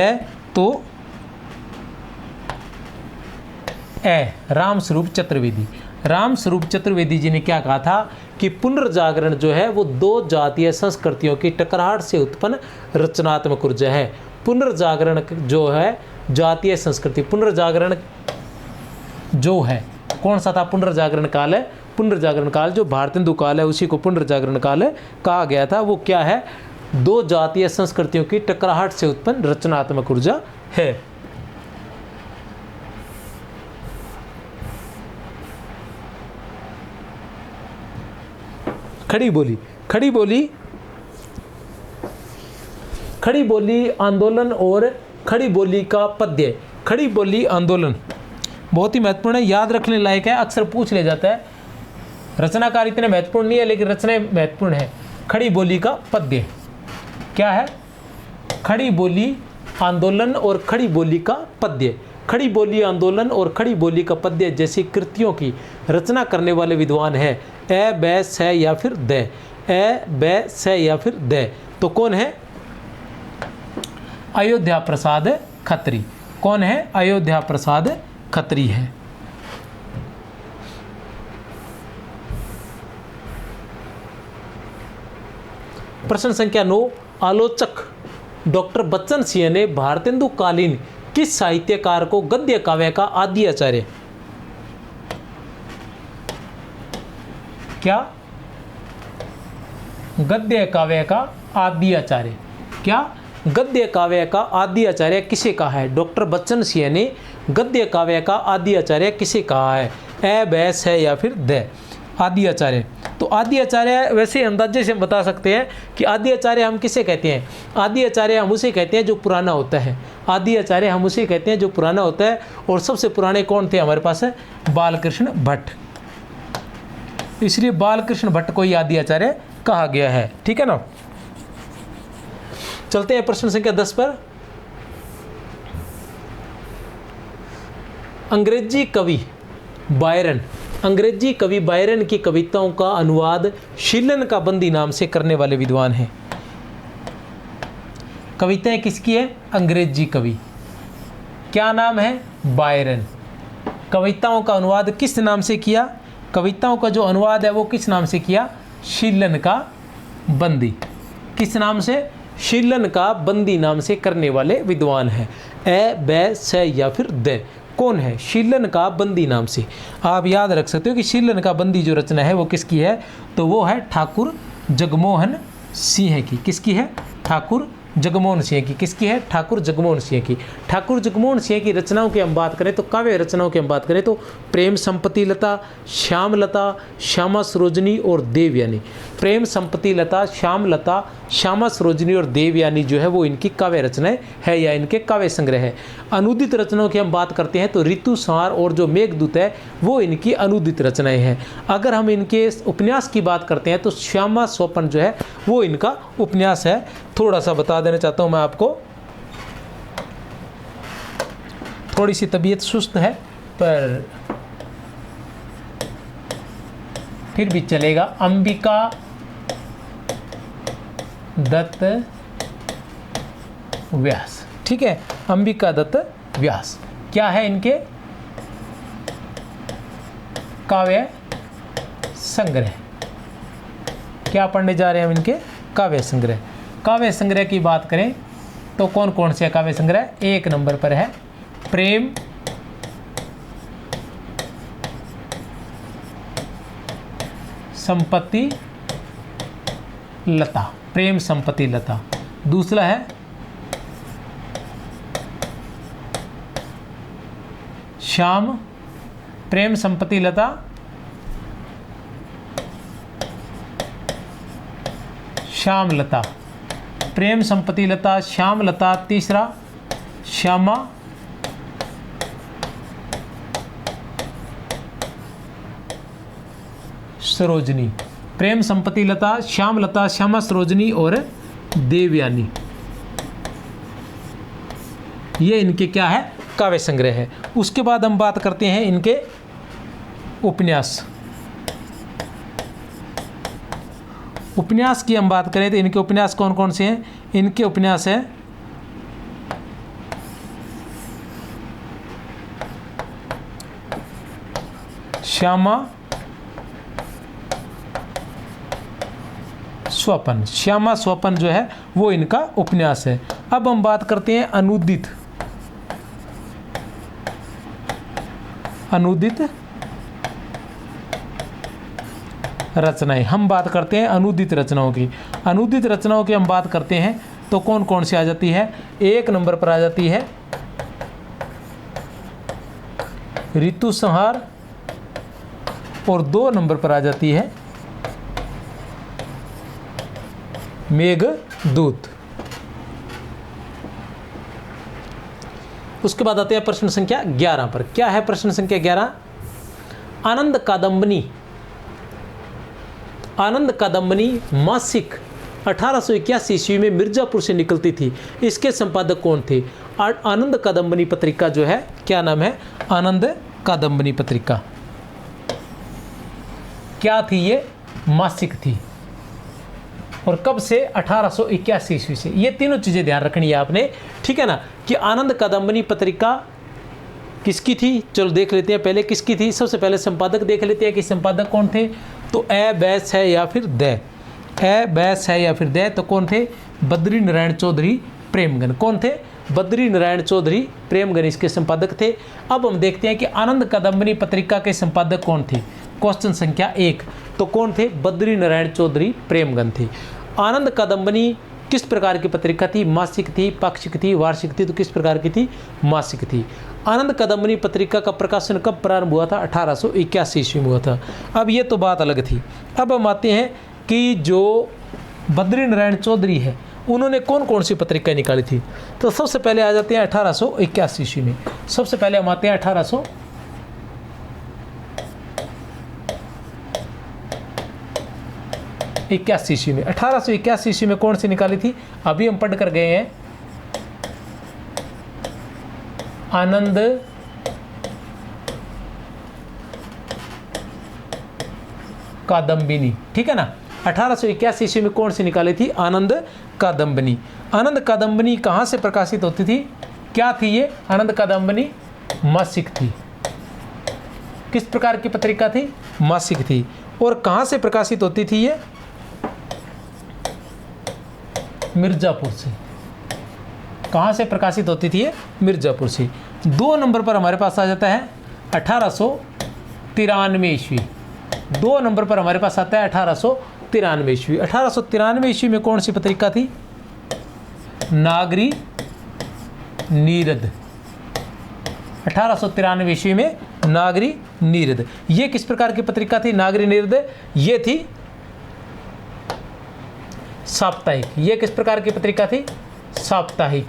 तो ए, रामस्वरूप चतुर्वेदी। रामस्वरूप चतुर्वेदी जी ने क्या कहा था कि पुनर्जागरण जो है वो दो जातीय संस्कृतियों की टकराहट से उत्पन्न रचनात्मक ऊर्जा है। पुनर्जागरण जो है जातीय संस्कृति, पुनर्जागरण जो है कौन सा था? पुनर्जागरण काल है। पुनर्जागरण काल जो भारतेंदु काल है उसी को पुनर्जागरण काल कहा गया था। वो क्या है? दो जातीय संस्कृतियों की टकराहट से उत्पन्न रचनात्मक ऊर्जा है। खड़ी बोली, खड़ी बोली, खड़ी बोली आंदोलन और खड़ी बोली का पद्य। खड़ी बोली आंदोलन बहुत ही महत्वपूर्ण है, याद रखने लायक है, अक्सर पूछ ले जाता है। रचनाकार इतने महत्वपूर्ण नहीं है लेकिन रचना महत्वपूर्ण है। खड़ी बोली का पद्य क्या है? खड़ी बोली आंदोलन और खड़ी बोली का पद्य। खड़ी बोली आंदोलन और खड़ी बोली का पद्य जैसी कृतियों की रचना करने वाले विद्वान है ए, बै, से या फिर द? ए, बै, से या फिर द? तो कौन है? अयोध्या प्रसाद खत्री। कौन है? अयोध्या प्रसाद खत्री है। प्रश्न संख्या 9, आलोचक डॉक्टर बच्चन सिंह ने भारतेंदु कालीन किस साहित्यकार को गद्य काव्य का आदि आचार्य? क्या? गद्य काव्य का आदि आचार्य। क्या? गद्य काव्य का आदि आचार्य किसे कहा है? डॉक्टर बच्चन सिंह ने गद्य काव्य का आदि आचार्य किसे कहा है? ए, बै, से या फिर द? आदि आचार्य। तो आदि आचार्य वैसे अंदाजे से हम बता सकते हैं कि आदि आचार्य हम किसे कहते हैं? आदि आचार्य हम उसे कहते हैं जो पुराना होता है। आदि आचार्य हम उसे कहते हैं जो पुराना होता है। और सबसे पुराने कौन थे हमारे पास? बालकृष्ण भट्ट। इसलिए बालकृष्ण भट्ट को ही आदि आचार्य कहा गया है। ठीक है ना। चलते हैं प्रश्न संख्या 10 पर। अंग्रेजी कवि बायरन, अंग्रेजी कवि बायरन की कविताओं का अनुवाद शीलन का बंदी नाम से करने वाले विद्वान हैं। कविताएं किसकी है? अंग्रेजी कवि। क्या नाम है? बायरन। कविताओं का अनुवाद किस नाम से किया? कविताओं का जो अनुवाद है वो किस नाम से किया? शीलन का बंदी। किस नाम से? शीलन का बंदी नाम से करने वाले विद्वान हैं। ए, बै, से या फिर द? कौन है? शीलन का बंदी नाम से। आप याद रख सकते हो कि शीलन का बंदी जो रचना है वो किसकी है? तो वो है ठाकुर जगमोहन सिंह की। किसकी है? ठाकुर जगमोहन सिंह की। किसकी है? ठाकुर जगमोहन सिंह की। ठाकुर जगमोहन सिंह की रचनाओं की हम बात करें तो काव्य रचनाओं की हम बात करें तो प्रेम संपत्ति लता, श्याम लता, श्यामा सरोजनी और देवयानी। प्रेम संपत्ति लता, श्याम लता, श्यामा सरोजनी और देवयानी जो है वो इनकी काव्य रचनाएं है या इनके काव्य संग्रह है। अनुदित रचनाओं की हम बात करते हैं तो ऋतु संहार और जो मेघदूत है वो इनकी अनुदित रचनाएं हैं। अगर हम इनके उपन्यास की बात करते हैं तो श्यामा स्वप्न जो है वो इनका उपन्यास है। थोड़ा सा बता देना चाहता हूं मैं आपको, थोड़ी सी तबीयत सुस्त है पर फिर भी चलेगा। अंबिका दत्त व्यास, ठीक है, अंबिका दत्त व्यास। क्या है इनके? काव्य संग्रह। क्या पढ़ने जा रहे हैं हम? इनके काव्य संग्रह। काव्य संग्रह की बात करें तो कौन कौन से काव्य संग्रह? एक नंबर पर है प्रेम संपत्ति लता, प्रेम संपत्ति लता। दूसरा है श्याम, प्रेम संपत्ति लता, श्याम लता, प्रेम संपत्ति लता, श्याम लता। तीसरा श्यामा सरोजनी, प्रेम संपत्ति लता, श्याम लता, श्यामा सरोजनी और देवयानी। ये इनके क्या है? काव्य संग्रह है। उसके बाद हम बात करते हैं इनके उपन्यास। उपन्यास की हम बात करें तो इनके उपन्यास कौन कौन से हैं? इनके उपन्यास है श्यामा स्वपन। श्यामा स्वपन जो है वो इनका उपन्यास है। अब हम बात करते हैं अनुदित। अनुदित रचनाएं। हम बात करते हैं अनुदित रचनाओं की। अनुदित रचनाओं की हम बात करते हैं तो कौन कौन सी आ जाती है? एक नंबर पर आ जाती है ऋतु संहार और 2 नंबर पर आ जाती है मेघदूत। उसके बाद आते हैं प्रश्न संख्या 11 पर। क्या है प्रश्न संख्या 11? आनंद कादंबनी। आनंद कादंबनी मासिक 1881 ईस्वी में मिर्जापुर से निकलती थी। इसके संपादक कौन थे? आनंद कादंबनी पत्रिका जो है क्या नाम है? आनंद कादंबनी पत्रिका। क्या थी ये? मासिक थी। और कब से? 1881 ईस्वी से। ये तीनों चीज़ें ध्यान रखनी है आपने, ठीक है ना, कि आनंद कादंबनी पत्रिका किसकी थी। चलो देख लेते हैं पहले किसकी थी। सबसे पहले संपादक देख लेते हैं कि संपादक कौन थे। तो ए बैस है या फिर द, ए बैस है या फिर द, तो कौन थे? बद्री नारायण चौधरी प्रेमगन। कौन थे? बद्री नारायण चौधरी प्रेमगन इसके संपादक थे। अब हम देखते हैं कि आनंद कादंबनी पत्रिका के संपादक कौन थे। क्वेश्चन संख्या 1, तो कौन थे? बद्री नारायण चौधरी प्रेमगन थे। आनंद कादंबनी किस प्रकार की पत्रिका थी? मासिक थी, पाक्षिक थी, वार्षिक थी? तो किस प्रकार की थी? मासिक थी। आनंद कादंबनी पत्रिका का प्रकाशन कब प्रारंभ हुआ था? 1881 ईस्वी में हुआ था। अब ये तो बात अलग थी। अब हम आते हैं कि जो बद्री नारायण चौधरी है उन्होंने कौन कौन सी पत्रिकाएं निकाली थी। तो सबसे पहले आ जाते हैं 1881 ईस्वी में। सबसे पहले हम आते हैं 1881 ईस्वी में। 1881 ईस्वी में कौन सी निकाली थी? अभी हम पढ़ कर गए हैं आनंद कादंबिनी, ठीक है ना। 1881 ईस्वी में कौन सी निकाली थी? आनंद कादंबनी। आनंद कादंबनी कहाँ से प्रकाशित होती थी? क्या थी ये? आनंद कादंबनी मासिक थी। किस प्रकार की पत्रिका थी? मासिक थी। और कहाँ से प्रकाशित होती थी ये? मिर्जापुर से। कहाँ से प्रकाशित होती थी ये? मिर्जापुर से। 2 नंबर पर हमारे पास आ जाता है 1893 ईस्वी। 2 नंबर पर हमारे पास आता है 1893 ईस्वी। 1893 ईस्वी में कौन सी पत्रिका थी? नागरी नीरद, 1893 ईस्वी में नागरी नीरद। ये किस प्रकार की पत्रिका थी नागरी नीरद? ये थी साप्ताहिक। ये किस प्रकार की पत्रिका थी? साप्ताहिक।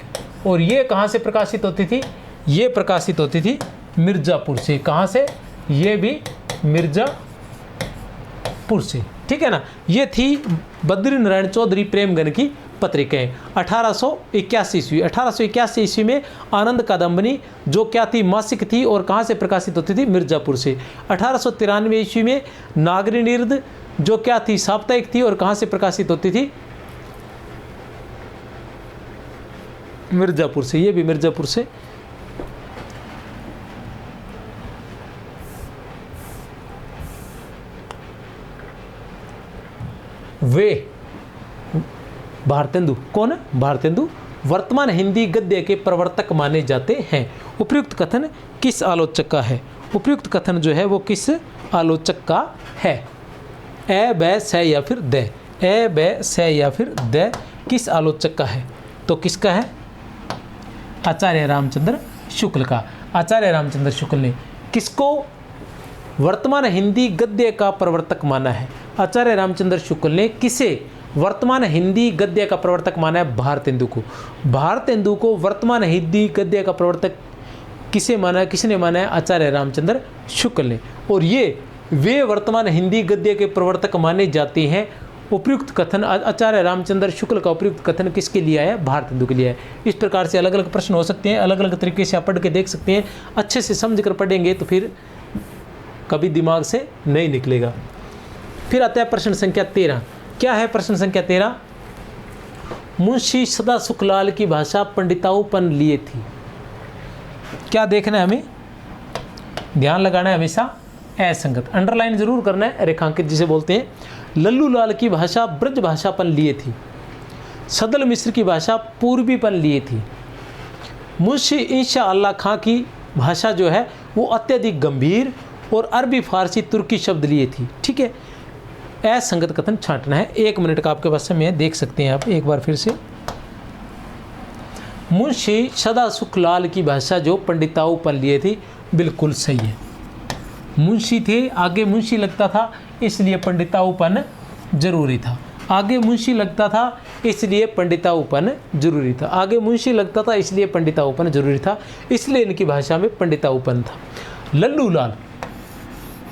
और ये कहाँ से प्रकाशित होती थी? ये प्रकाशित होती थी मिर्ज़ापुर से। कहाँ से? ये भी मिर्ज़ापुर से, ठीक है ना। ये थी बद्री नारायण चौधरी प्रेमगन की पत्रिकाएं। 1881 ईस्वी में आनंद कादम्बनी जो क्या थी? मासिक थी। और कहाँ से प्रकाशित होती थी? मिर्ज़ापुर से। 1893 ईस्वी में नागरी नीरद जो क्या थी? साप्ताहिक थी। और कहाँ से प्रकाशित होती थी? मिर्ज़ापुर से। ये भी मिर्ज़ापुर से। वे भारतेंदु, कौन है? भारतेंदु वर्तमान हिंदी गद्य के प्रवर्तक माने जाते हैं। उपयुक्त कथन किस आलोचक का है? उपयुक्त कथन जो है वो किस आलोचक का है? ए, ब, स या फिर द। ए, ब, स या फिर द किस आलोचक का है? तो किसका है? आचार्य रामचंद्र शुक्ल का। आचार्य रामचंद्र शुक्ल ने किसको वर्तमान हिंदी गद्य का प्रवर्तक माना है? आचार्य रामचंद्र शुक्ल ने किसे वर्तमान हिंदी गद्य का प्रवर्तक माना है? भारतेंदु को। भारतेंदु को वर्तमान हिंदी गद्य का प्रवर्तक किसे माना है? किसने माना है? आचार्य रामचंद्र शुक्ल ने। और ये वे वर्तमान हिंदी गद्य के प्रवर्तक माने जाते हैं। उपयुक्त कथन आचार्य रामचंद्र शुक्ल का उपयुक्त कथन किसके लिए आया? भारतेंदु के लिए है। इस प्रकार से अलग अलग प्रश्न हो सकते हैं, अलग अलग तरीके से आप पढ़ के देख सकते हैं। अच्छे से समझ कर पढ़ेंगे तो फिर कभी दिमाग से नहीं निकलेगा। फिर आता है प्रश्न संख्या 13। क्या है प्रश्न संख्या 13? मुंशी सदा सुखलाल की भाषा पंडिताऊपन लिए थी। क्या देखना है हमें? ध्यान लगाना है हमेशा असंगत, अंडरलाइन जरूर करना है, रेखांकित जिसे बोलते हैं। लल्लू लाल की भाषा ब्रज भाषापन लिए थी। सदल मिश्र की भाषा पूर्वीपन लिए थी। मुंशी इंशा अल्लाह खां की भाषा जो है वो अत्यधिक गंभीर और अरबी फारसी तुर्की शब्द लिए थी। ठीक है, असंगत कथन छांटना है। 1 मिनट का आपके पास समय है, देख सकते हैं आप एक बार फिर से। मुंशी सदा सुखलाल की भाषा जो पंडिताऊपन लिए थी, बिल्कुल सही है। मुंशी थे, आगे मुंशी लगता था इसलिए पंडिताऊपन जरूरी था। आगे मुंशी लगता था इसलिए पंडिताऊपन जरूरी था। आगे मुंशी लगता था इसलिए पंडिताऊपन जरूरी था, इसलिए इनकी भाषा में पंडिताऊपन था।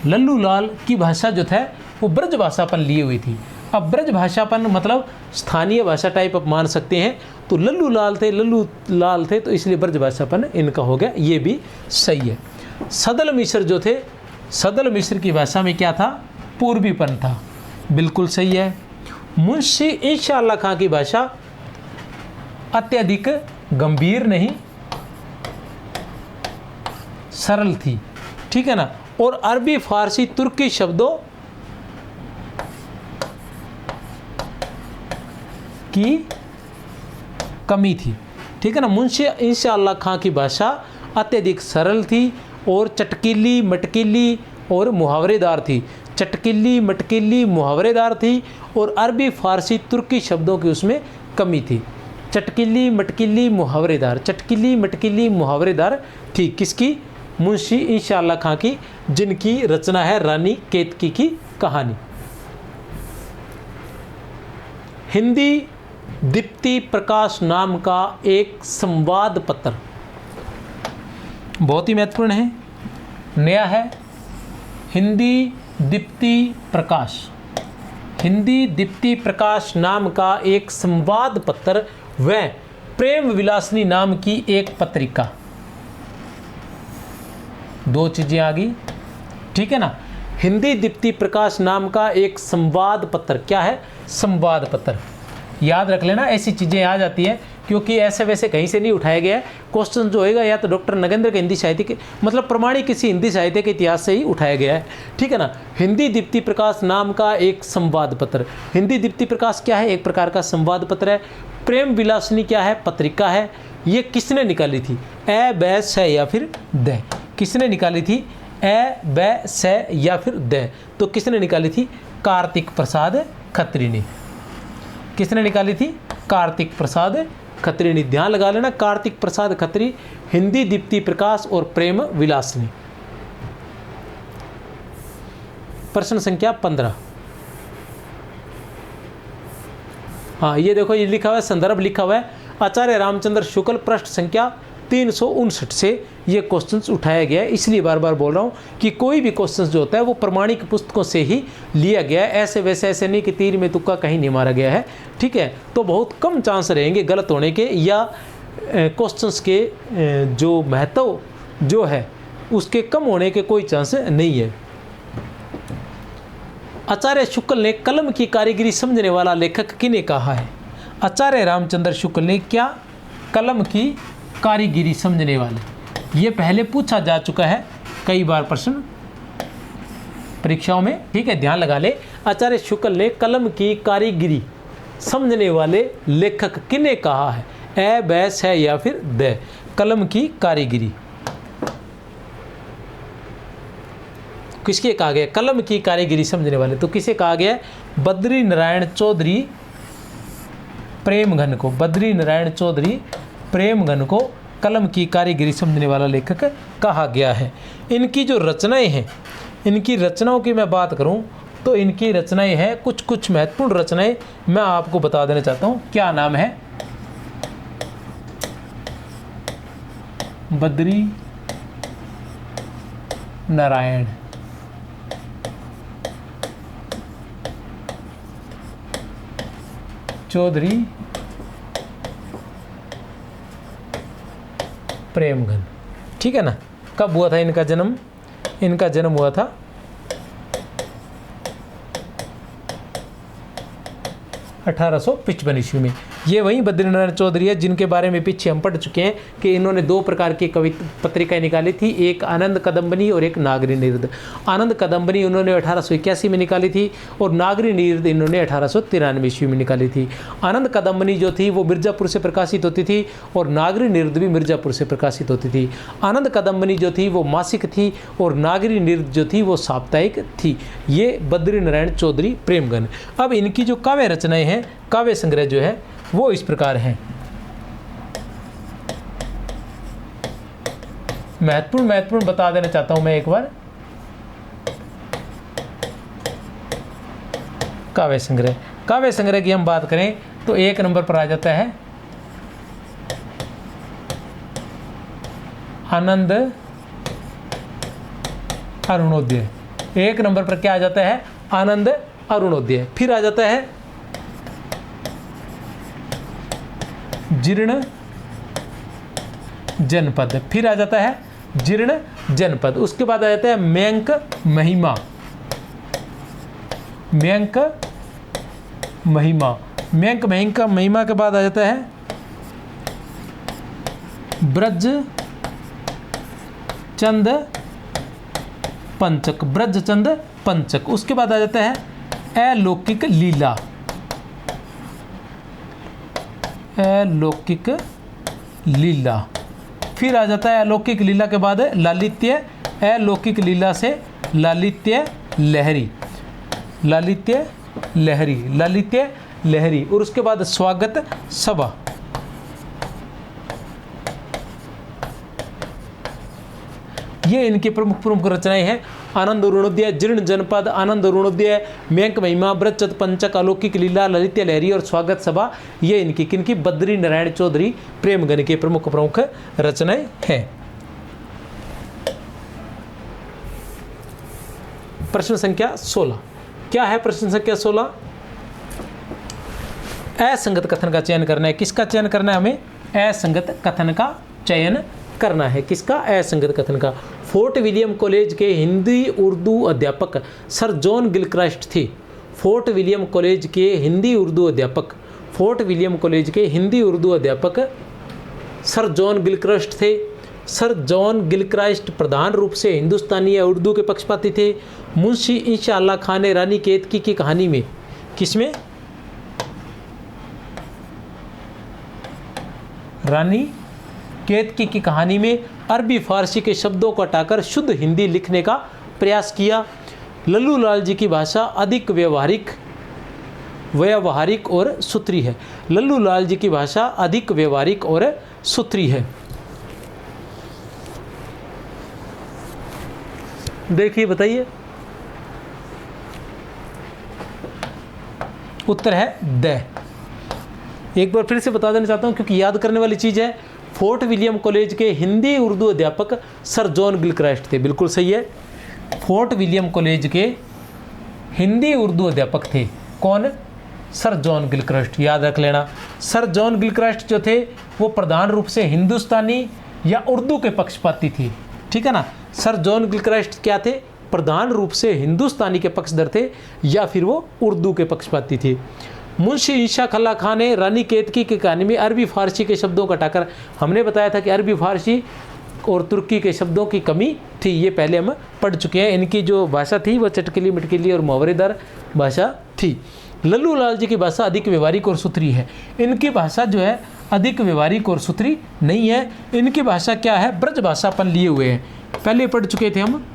लल्लू लाल की भाषा जो था वो ब्रज भाषापन लिए हुई थी। अब ब्रज भाषापन मतलब स्थानीय भाषा टाइप आप मान सकते हैं। तो लल्लू लाल थे तो इसलिए ब्रज भाषापन इनका हो गया, ये भी सही है। सदल मिश्र जो थे, सदल मिश्र की भाषा में क्या था? पूर्वीपन था, बिल्कुल सही है। मुंशी इंशा अल्लाह खां की भाषा अत्यधिक गंभीर नहीं सरल थी, ठीक है ना। और अरबी फारसी तुर्की शब्दों की कमी थी, ठीक है ना। मुंशी इंशा अल्लाह खां की भाषा अत्यधिक सरल थी और चटकीली मटकीली और मुहावरेदार थी। चटकीली मटकीली मुहावरेदार थी और अरबी फारसी तुर्की शब्दों की उसमें कमी थी। चटकीली मटकीली मुहावरेदार, चटकीली मटकीली मुहावरेदार थी किसकी? मुंशी इंशा अल्लाह खां की, जिनकी रचना है रानी केतकी की कहानी। हिंदी दीप्ति प्रकाश नाम का एक संवाद पत्र, बहुत ही महत्वपूर्ण है, नया है। हिंदी दीप्ति प्रकाश, हिंदी दीप्ति प्रकाश नाम का एक संवाद पत्र व प्रेम विलासिनी नाम की एक पत्रिका। 2 चीजें आ गई, ठीक है ना। हिंदी दीप्ति प्रकाश नाम का एक संवाद पत्र, क्या है? संवाद पत्र। याद रख लेना, ऐसी चीज़ें आ जाती हैं क्योंकि ऐसे वैसे कहीं से नहीं उठाया गया है। क्वेश्चन जो होएगा या तो डॉक्टर नगेंद्र के हिंदी साहित्य के मतलब प्रमाणिक किसी हिंदी साहित्य के इतिहास से ही उठाया गया है, ठीक है ना। हिंदी दीप्ति प्रकाश नाम का एक संवाद पत्र। हिंदी दीप्ति प्रकाश क्या है? एक प्रकार का संवाद पत्र है। प्रेम विलासिनी क्या है? पत्रिका है। ये किसने निकाली थी? ए, ब, स या फिर द। किसने निकाली थी? ए, ब, स या फिर द। तो किसने निकाली थी? कार्तिक प्रसाद खत्री ने। किसने निकाली थी? कार्तिक प्रसाद खत्री नहीं, ध्यान लगा लेना, कार्तिक प्रसाद खत्री, हिंदी दीप्ति प्रकाश और प्रेम विलासिनी। प्रश्न संख्या 15। हाँ ये देखो, ये लिखा हुआ है, संदर्भ लिखा हुआ है आचार्य रामचंद्र शुक्ल, पृष्ठ संख्या 359 से ये क्वेश्चंस उठाया गया है। इसलिए बार बार बोल रहा हूँ कि कोई भी क्वेश्चंस जो होता है वो प्रमाणिक पुस्तकों से ही लिया गया है, ऐसे वैसे ऐसे नहीं कि तीर में तुक्का कहीं नहीं मारा गया है, ठीक है। तो बहुत कम चांस रहेंगे गलत होने के, या क्वेश्चंस के जो महत्व जो है उसके कम होने के कोई चांस नहीं है। आचार्य शुक्ल ने कलम की कारीगरी समझने वाला लेखक किन्हें कहा है? आचार्य रामचंद्र शुक्ल ने क्या कलम की कारीगरी समझने वाले, ये पहले पूछा जा चुका है कई बार प्रश्न परीक्षाओं में, ठीक है, ध्यान लगा ले। आचार्य शुक्ल ने कलम की कारीगरी समझने वाले लेखक किन्हें कहा है? ए, बैस है या फिर द? कलम की कारीगरी किसके कहा गया? कलम की कारीगरी समझने वाले तो किसे कहा गया? बद्री नारायण चौधरी प्रेमघन को। बद्री नारायण चौधरी प्रेमघन को कलम की कारीगरी समझने वाला लेखक कहा गया है। इनकी जो रचनाएं हैं, इनकी रचनाओं की मैं बात करूं तो इनकी रचनाएं हैं, कुछ महत्वपूर्ण रचनाएं मैं आपको बता देना चाहता हूं। क्या नाम है? बद्री नारायण चौधरी प्रेमघन, ठीक है ना। कब हुआ था इनका जन्म? इनका जन्म हुआ था 1855 ईस्वी में। ये वही बद्रीनारायण चौधरी है जिनके बारे में पीछे हम पढ़ चुके हैं कि इन्होंने दो प्रकार की कविता पत्रिकाएं निकाली थी, एक आनंद कदम्बनी और एक नागरी निरुद्ध। आनंद कदम्बनी उन्होंने 1881 में निकाली थी और नागरी निरुद्ध इन्होंने 1893 ईस्वी में निकाली थी। आनंद कदम्बनी जो थी वो मिर्ज़ापुर से प्रकाशित होती थी और नागरी निरुद्ध भी मिर्ज़ापुर से प्रकाशित होती थी। आनंद कदम्बनी जो थी वो मासिक थी और नागरी निरुद्ध जो थी वो साप्ताहिक थी। ये बद्रीनारायण चौधरी प्रेमघन। अब इनकी जो काव्य रचनाएं हैं, काव्य संग्रह जो है वो इस प्रकार हैं। महत्वपूर्ण बता देना चाहता हूं मैं एक बार। काव्य संग्रह की हम बात करें तो एक नंबर पर आ जाता है आनंद अरुणोदय। एक नंबर पर क्या आ जाता है? आनंद अरुणोदय। फिर आ जाता है जीर्ण जनपद। फिर आ जाता है जीर्ण जनपद। उसके बाद आ जाता है मयंक महिमा। मयंक महिमा के बाद आ जाता है ब्रज चंद पंचक। ब्रज चंद पंचक। उसके बाद आ जाता है अलौकिक लीला। अलौकिक लीला। फिर आ जाता है अलौकिक लीला के बाद लालित्य। अलौकिक लीला से लालित्य लहरी। लालित्य लहरी। और उसके बाद स्वागत सभा। ये इनकी प्रमुख रचनाएं हैं। आनंद अरुणोदय, जीर्ण जनपद, आनंद अरुणोदय, मयंक महिमा, ब्रजचंद पंचक, अलौकिक लीला, ललित्य लहरी और स्वागत सभा, ये इनकी किनकी? बद्री नारायण चौधरी प्रेमघन के प्रमुख रचनाएं हैं। प्रश्न संख्या 16। क्या है प्रश्न संख्या 16? असंगत कथन का चयन करना है। किसका चयन करना है हमें? असंगत कथन का चयन करना है। किसका? असंगत कथन का। फोर्ट विलियम कॉलेज के हिंदी उर्दू अध्यापक सर जॉन गिलक्रास्ट थे। फोर्ट विलियम कॉलेज के हिंदी उर्दू अध्यापक सर जॉन गिलक्रास्ट थे। सर जॉन गिलक्रास्ट प्रधान रूप से हिंदुस्तानी या उर्दू के पक्षपाती थे। मुंशी इंशाअल्लाह खान ने रानी केतकी की कहानी में, किसमें? रानी केतकी की कहानी में अरबी फारसी के शब्दों को हटाकर शुद्ध हिंदी लिखने का प्रयास किया। लल्लू लाल जी की भाषा अधिक व्यवहारिक व्यवहारिक और सूत्री है। लल्लू लाल जी की भाषा अधिक व्यवहारिक और सूत्री है। देखिए बताइए, उत्तर है द। एक बार फिर से बता देना चाहता हूँ क्योंकि याद करने वाली चीज़ है। फोर्ट विलियम कॉलेज के हिंदी उर्दू अध्यापक सर जॉन गिलक्राइस्ट थे। बिल्कुल सही है, फोर्ट विलियम कॉलेज के हिंदी उर्दू अध्यापक थे कौन? Sir John Gilchrist. याद रख लेना, सर जॉन गिलक्राइस्ट जो थे वो प्रधान रूप से हिंदुस्तानी या उर्दू के पक्षपाती थे। ठीक है ना, सर जॉन गिलक्राइस्ट क्या थे? प्रधान रूप से हिंदुस्तानी के पक्षधर थे या फिर वो उर्दू के पक्षपाती थे। मुंशी ईशा खल्ला खां ने रानी केतकी की कहानी में अरबी फारसी के शब्दों को हटाकर, हमने बताया था कि अरबी फारसी और तुर्की के शब्दों की कमी थी, ये पहले हम पढ़ चुके हैं। इनकी जो भाषा थी वह चटकीली मिटकीली और मुहावरेदार भाषा थी। लल्लू लाल जी की भाषा अधिक व्यवहारिक और सूत्री है। इनकी भाषा जो है अधिक व्यवहारिक और सूत्री नहीं है। इनकी भाषा क्या है? ब्रज भाषापन लिए हुए हैं, पहले पढ़ चुके थे हम।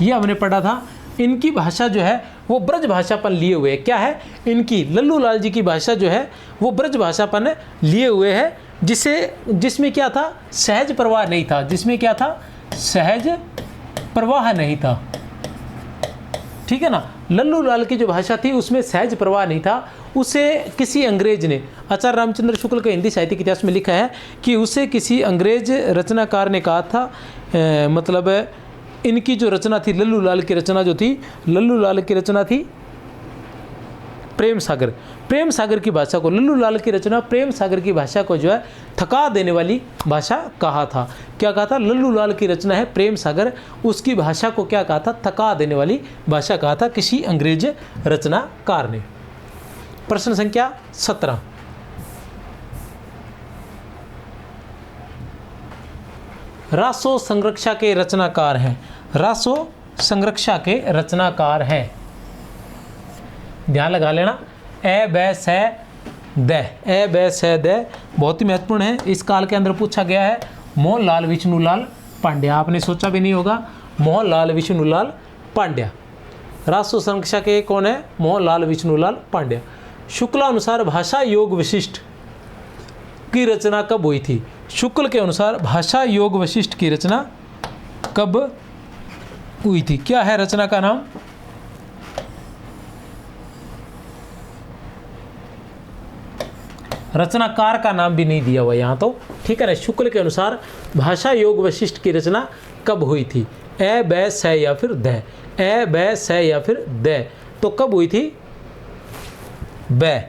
ये हमने पढ़ा था, इनकी भाषा जो है वो ब्रज भाषापन लिए हुए है। क्या है? इनकी लल्लू लाल जी की भाषा जो है वो ब्रज भाषापन लिए हुए है, जिसमें क्या था? सहज प्रवाह नहीं था। जिसमें क्या था? सहज प्रवाह नहीं था। ठीक है ना, लल्लू लाल की जो भाषा थी उसमें सहज प्रवाह नहीं था। उसे किसी अंग्रेज ने, आचार्य रामचंद्र शुक्ल के हिंदी साहित्य के इतिहास में लिखा है कि उसे किसी अंग्रेज रचनाकार ने कहा था, मतलब इनकी जो रचना थी, लल्लू लाल की रचना जो थी, लल्लू लाल की रचना थी प्रेम सागर। प्रेम सागर की भाषा को, लल्लू लाल की रचना प्रेम सागर की भाषा को जो है थका देने वाली भाषा कहा था। क्या कहा था? लल्लू लाल की रचना है प्रेम सागर, उसकी भाषा को क्या कहा था? थका देने वाली भाषा कहा था किसी अंग्रेज रचनाकार ने। प्रश्न संख्या 17, रासो संरक्षा के रचनाकार हैं। रासो संरक्षा के रचनाकार हैं, ध्यान लगा लेना। ए बै से द, ए बै से द बहुत ही महत्वपूर्ण है। इस काल के अंदर पूछा गया है। मोहनलाल विष्णुलाल पांड्या, आपने सोचा भी नहीं होगा, मोहनलाल विष्णुलाल पांड्या। रासो संरक्षा के कौन है? मोहनलाल विष्णुलाल पांड्या। शुक्ला अनुसार भाषा योग विशिष्ट की रचना कब हुई थी? शुक्ल के अनुसार भाषा योग वशिष्ठ की रचना कब हुई थी? क्या है रचना का नाम? रचनाकार का नाम भी नहीं दिया हुआ यहाँ तो, ठीक है ना। शुक्ल के अनुसार भाषा योग वशिष्ठ की रचना कब हुई थी? ए बै से या फिर द, ए बै से या फिर द, तो कब हुई थी? बै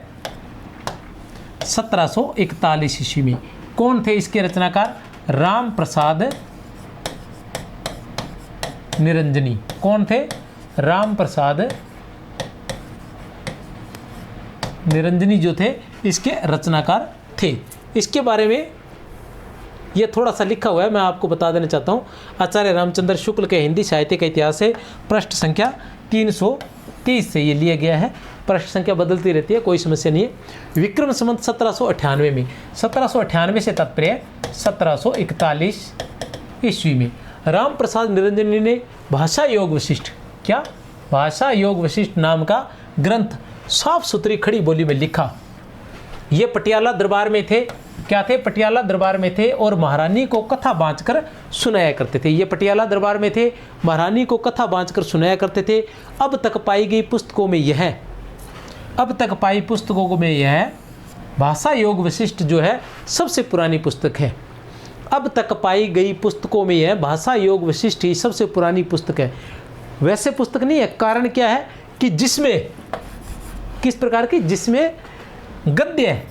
1741 ईस्वी में। कौन थे इसके रचनाकार? राम प्रसाद निरंजनी। कौन थे? राम प्रसाद निरंजनी जो थे इसके रचनाकार थे। इसके बारे में ये थोड़ा सा लिखा हुआ है, मैं आपको बता देना चाहता हूँ। आचार्य रामचंद्र शुक्ल के हिंदी साहित्य का इतिहास है, पृष्ठ संख्या 330 से ये लिया गया है। पृष्ठ संख्या बदलती रहती है, कोई समस्या नहीं है। विक्रम संवत 1798 में, 1798 से तात्पर्य 1741 ईस्वी में राम प्रसाद निरंजनी ने भाषा योग वशिष्ठ, क्या? भाषा योग वशिष्ठ नाम का ग्रंथ साफ सुथरी खड़ी बोली में लिखा। ये पटियाला दरबार में थे। क्या थे? पटियाला दरबार में थे और महारानी को कथा बाँचकर सुनाया करते थे। ये पटियाला दरबार में थे, महारानी को कथा बाँचकर सुनाया करते थे। अब तक पाई गई पुस्तकों में यह, अब तक पाई पुस्तकों में यह भाषा योग वशिष्ठ जो है सबसे पुरानी पुस्तक है। अब तक पाई गई पुस्तकों में यह भाषा योग वशिष्ठ ही सबसे पुरानी पुस्तक है। वैसे पुस्तक नहीं है। कारण क्या है कि जिसमें, किस प्रकार की? जिसमें गद्य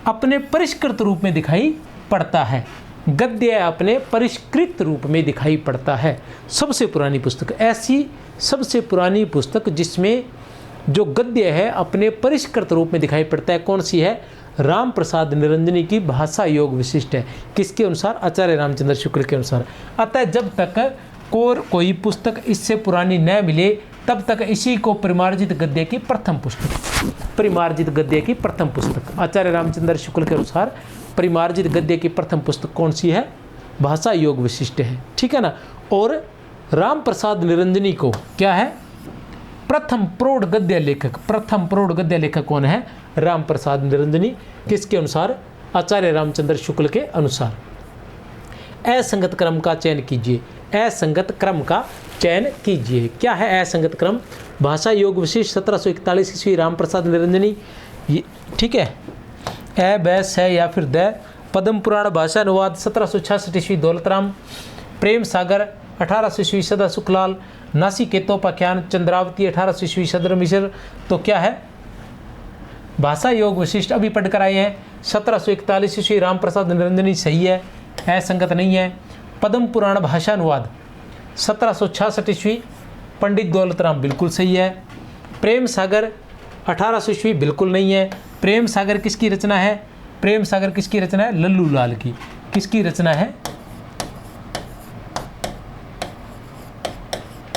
अपने परिष्कृत रूप में दिखाई पड़ता है। गद्य अपने परिष्कृत रूप में दिखाई पड़ता है। सबसे पुरानी पुस्तक, ऐसी सबसे पुरानी पुस्तक जिसमें जो गद्य है अपने परिष्कृत रूप में दिखाई पड़ता है, कौन सी है? राम प्रसाद निरंजनी की भाषा योग विशिष्ट है। किसके अनुसार? आचार्य रामचंद्र शुक्ल के अनुसार। अतः जब तक कोई पुस्तक इससे पुरानी न मिले तब तक इसी को परिमार्जित गद्य की प्रथम पुस्तक, परिमार्जित गद्य की प्रथम पुस्तक, आचार्य रामचंद्र शुक्ल के अनुसार परिमार्जित गद्य की प्रथम पुस्तक कौन सी है? भाषा योग विशिष्ट है। ठीक है ना। और राम प्रसाद निरंजनी को क्या है, प्रथम प्रौढ़ गद्य लेखक। प्रथम प्रौढ़ गद्य लेखक कौन है, राम प्रसाद निरंजनी। किसके अनुसार, आचार्य रामचंद्र शुक्ल के अनुसार। असंगत क्रम का चयन कीजिए, असंगत क्रम का चयन कीजिए। क्या है असंगत क्रम, भाषा योग विशिष्ट 1741 ईस्वी राम प्रसाद निरंजनी, ठीक है। ए ब स या फिर द, पद्म पुराण भाषा अनुवाद 1766 ईस्वी दौलतराम, प्रेम सागर 1800 ईस्वी सदा सुखलाल, नासिकेतोपाख्यान चंद्रावती 1800 ईस्वी सदर मिश्र। तो क्या है, भाषा योग विशिष्ट अभी पढ़ कर आए हैं 1741 ईस्वी राम प्रसाद निरंजनी सही है, असंगत नहीं है। पद्म पुराण भाषा अनुवाद 1766 ईस्वी पंडित दौलतराम बिल्कुल सही है। प्रेम सागर 1800 ईस्वी बिल्कुल नहीं है। प्रेम सागर किसकी रचना है, प्रेम सागर किसकी रचना है, लल्लू लाल की। किसकी रचना है,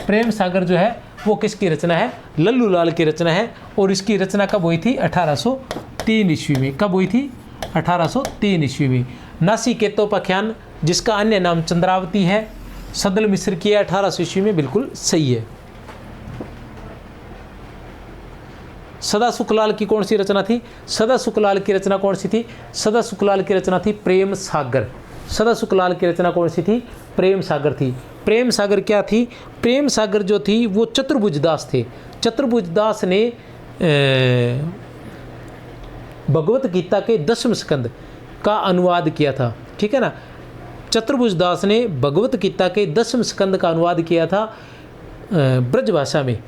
प्रेम सागर जो है वो किसकी रचना है, लल्लू लाल की रचना है। और इसकी रचना कब हुई थी, 1803 ईस्वी में। कब हुई थी, 1803 ईस्वी में। नासिकेतोपाख्यान जिसका अन्य नाम चंद्रावती है, सदल मिश्र की है, 1800 ईस्वी में बिल्कुल सही है। सदा सुखलाल की कौन सी रचना थी, सदा सुखलाल की रचना कौन सी थी, सदा सुखलाल की रचना थी प्रेम सागर। सदा सुखलाल की रचना कौन सी थी, प्रेम सागर थी। प्रेम सागर क्या थी, प्रेम सागर जो थी वो चतुर्भुज दास थे। चतुर्भुज दास ने भगवत गीता के 10वें स्कंद का अनुवाद किया था, ठीक है ना। चतुर्भुज दास ने भगवत गीता के 10वें स्कंद का अनुवाद किया था ब्रज भाषा में,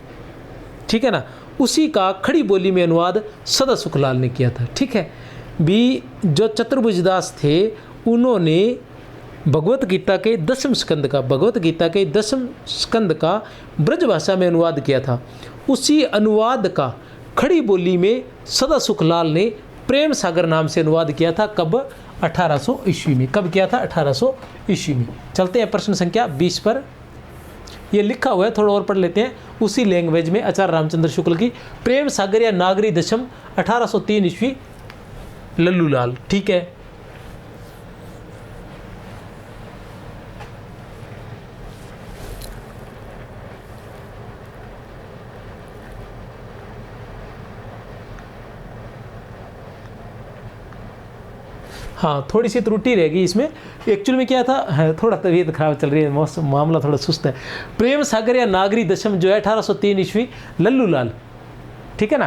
ठीक है ना। उसी का खड़ी बोली में अनुवाद सदा सुखलाल ने किया था, ठीक है। भी जो चतुर्भुज दास थे उन्होंने भगवत गीता के 10वें स्कंद का, भगवत गीता के 10वें स्कंद का ब्रज भाषा में अनुवाद किया था। उसी अनुवाद का खड़ी बोली में सदा सुखलाल ने प्रेम सागर नाम से अनुवाद किया था। कब, 1800 ईस्वी में। कब किया था, 1800 ईस्वी में। चलते हैं प्रश्न संख्या 20 पर। ये लिखा हुआ है, थोड़ा और पढ़ लेते हैं उसी लैंग्वेज में। आचार्य रामचंद्र शुक्ल की प्रेम सागर या नागरी दशम 1803 ईस्वी लल्लू लाल, ठीक है। हाँ, थोड़ी सी त्रुटि रहेगी इसमें। एक्चुअल में क्या था, थोड़ा तबीयत खराब चल रही है, मौसम मामला थोड़ा सुस्त है। प्रेम सागर या नागरी दशम जो है 1803 ईस्वी लल्लू लाल, ठीक है ना।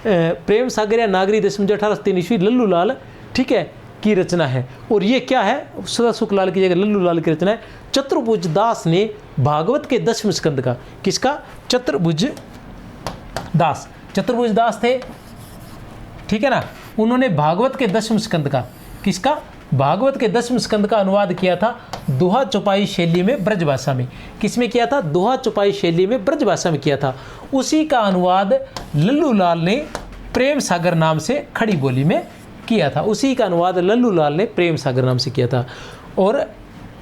प्रेम सागर या नागरी दशम जो 1803 ईस्वी लल्लू लाल, ठीक है, की रचना है। और ये क्या है, सदा सुखलाल की जगह लल्लू लाल की रचना है। चतुर्भुज दास ने भागवत के 10वें स्कंद का, किसका, चतुर्भुज दास, चतुर्भुज दास थे, ठीक है ना। उन्होंने भागवत के 10वें स्कंद का, किसका, भागवत के 10वें स्कंद का अनुवाद किया था दोहा चौपाई शैली में ब्रज भाषा में। किसमें किया था, दोहा चौपाई शैली में ब्रज भाषा में किया था। उसी का अनुवाद लल्लू लाल ने प्रेम सागर नाम से खड़ी बोली में किया था। उसी का अनुवाद लल्लू लाल ने प्रेम सागर नाम से किया था। और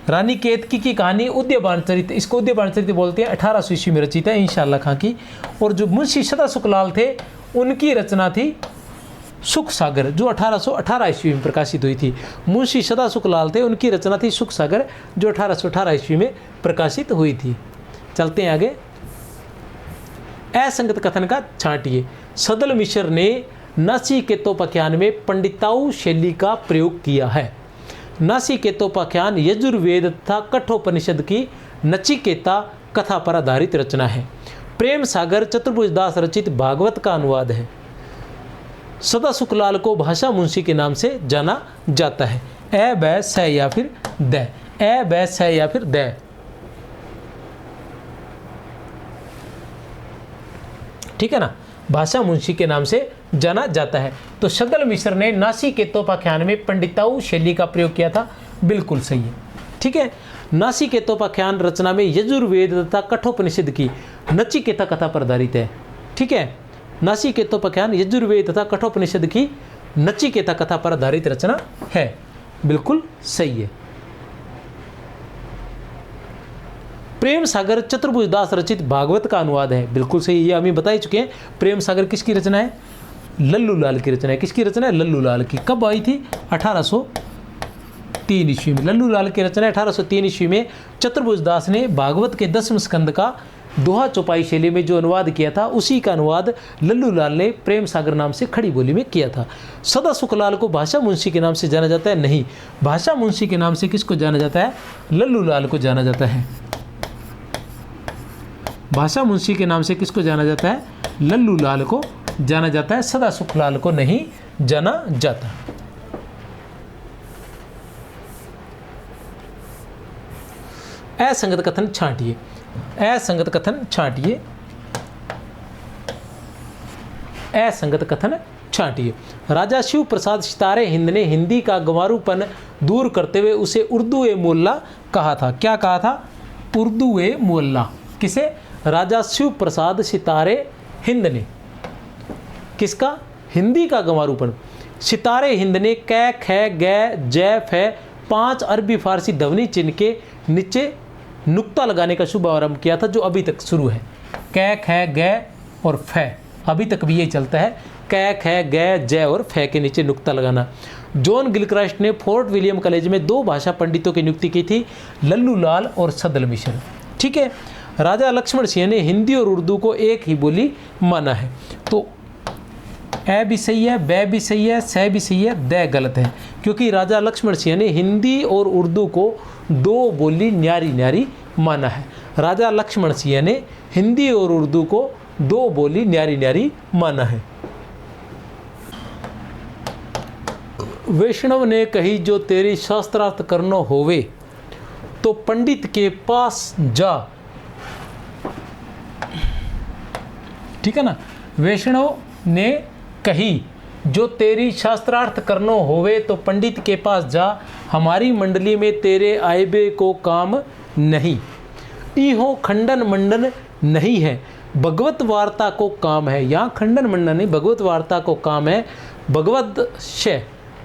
रानी केतकी की कहानी उद्यबान चरित्र, इसको उद्यबान चरित्र बोलते हैं, 1800 ईस्वी में रचित है इंशाअल्लाह खां की। और जो मुंशी सदा सुखलाल थे उनकी रचना थी सुख सागर, जो 1818 ईस्वी में प्रकाशित हुई थी। मुंशी सदा सुखलाल थे, उनकी रचना थी सुख सागर, जो 1818 ईस्वी में प्रकाशित हुई थी। चलते हैं आगे। असंगत कथन का छांटिए। सदल मिश्र ने नासिकेतोपाख्यान में पंडिताऊ शैली का प्रयोग किया है। नासिकेतोपाख्यान यजुर्वेद तथा कठोपनिषद की नचिकेता कथा पर आधारित रचना है। प्रेम सागर चतुर्भुज दास रचित भागवत का अनुवाद है। सदा सुखलाल को भाषा मुंशी के नाम से जाना जाता है। ए ब स या फिर द, ए ब स या फिर द, ठीक है ना, भाषा मुंशी के नाम से जाना जाता है। तो सदल मिश्र ने नासिकेतोपाख्यान में पंडिताऊ शैली का प्रयोग किया था, बिल्कुल सही है, ठीक है। नासिकेतोपाख्यान रचना में यजुर्वेद तथा कठोपनिषद की नचिकेता कथा पर आधारित है, ठीक है। नासिकेतोपाख्यान यजुर्वेद तथा कठोपनिषद की नचिकेता कथा पर आधारित रचना है, बिल्कुल सही है। प्रेम सागर चतुर्भुज दास रचित भागवत का अनुवाद है, बिल्कुल सही, ये हमें बता ही चुके हैं। प्रेम सागर किसकी रचना है, लल्लू लाल की रचना है। किसकी रचना है, लल्लू लाल की। कब आई थी, 1803 ईस्वी में। लल्लू लाल की रचना 1803 ईस्वी में चतुर्भुज दास ने भागवत के 10वें स्कंद का दोहा चौपाई शैली में जो अनुवाद किया था, उसी का अनुवाद लल्लू लाल ने प्रेम सागर नाम से खड़ी बोली में किया था। सदा सुखलाल को भाषा मुंशी के नाम से जाना जाता है? नहीं, भाषा मुंशी के नाम से किसको जाना जाता है? लल्लू लाल को जाना जाता है। भाषा मुंशी के नाम से किसको जाना जाता है? लल्लू लाल को जाना जाता है, सदा सुखलाल को नहीं जाना जाता। असंगत कथन छांटिए, असंगत कथन छांटिए, असंगत कथन छांटिए। राजा शिव प्रसाद सितारे हिंद ने हिंदी का गंवारूपन दूर करते हुए उसे उर्दू ए मोल्ला कहा था। क्या कहा था? उर्दू ए मोल्ला। किसे? राजा शिव प्रसाद सितारे हिंद ने। किसका? हिंदी का गंवारूपन। सितारे हिंद ने कै ख ग जै फै 5 अरबी फारसी ध्वनि चिन्ह के नीचे नुक्ता लगाने का शुभ आरंभ किया था, जो अभी तक शुरू है। कै ख ग और फै अभी तक भी यही चलता है, कै ख ग जय और फै के नीचे नुक्ता लगाना। जॉन गिलक्रास्ट ने फोर्ट विलियम कॉलेज में 2 भाषा पंडितों की नियुक्ति की थी, लल्लू लाल और सदल मिश्र। ठीक है। राजा लक्ष्मण सिंह ने हिंदी और उर्दू को एक ही बोली माना है। तो ए भी सही है, बै भी सही है, सह भी सही है, द गलत है, क्योंकि राजा लक्ष्मण सिंह ने हिंदी और उर्दू को 2 बोली न्यारी न्यारी माना है। राजा लक्ष्मण सिंह ने हिंदी और उर्दू को 2 बोली न्यारी न्यारी माना है। वैष्णव ने कही जो तेरी शास्त्रार्थ करनो होवे तो पंडित के पास जा। ठीक है ना। वैष्णव ने कही जो तेरी शास्त्रार्थ करनो होवे तो पंडित के पास जा, हमारी मंडली में तेरे आयबे को काम नहीं। इहो खंडन मंडन नहीं है, भगवत वार्ता को काम है। यहाँ खंडन मंडन नहीं, भगवत वार्ता को काम है।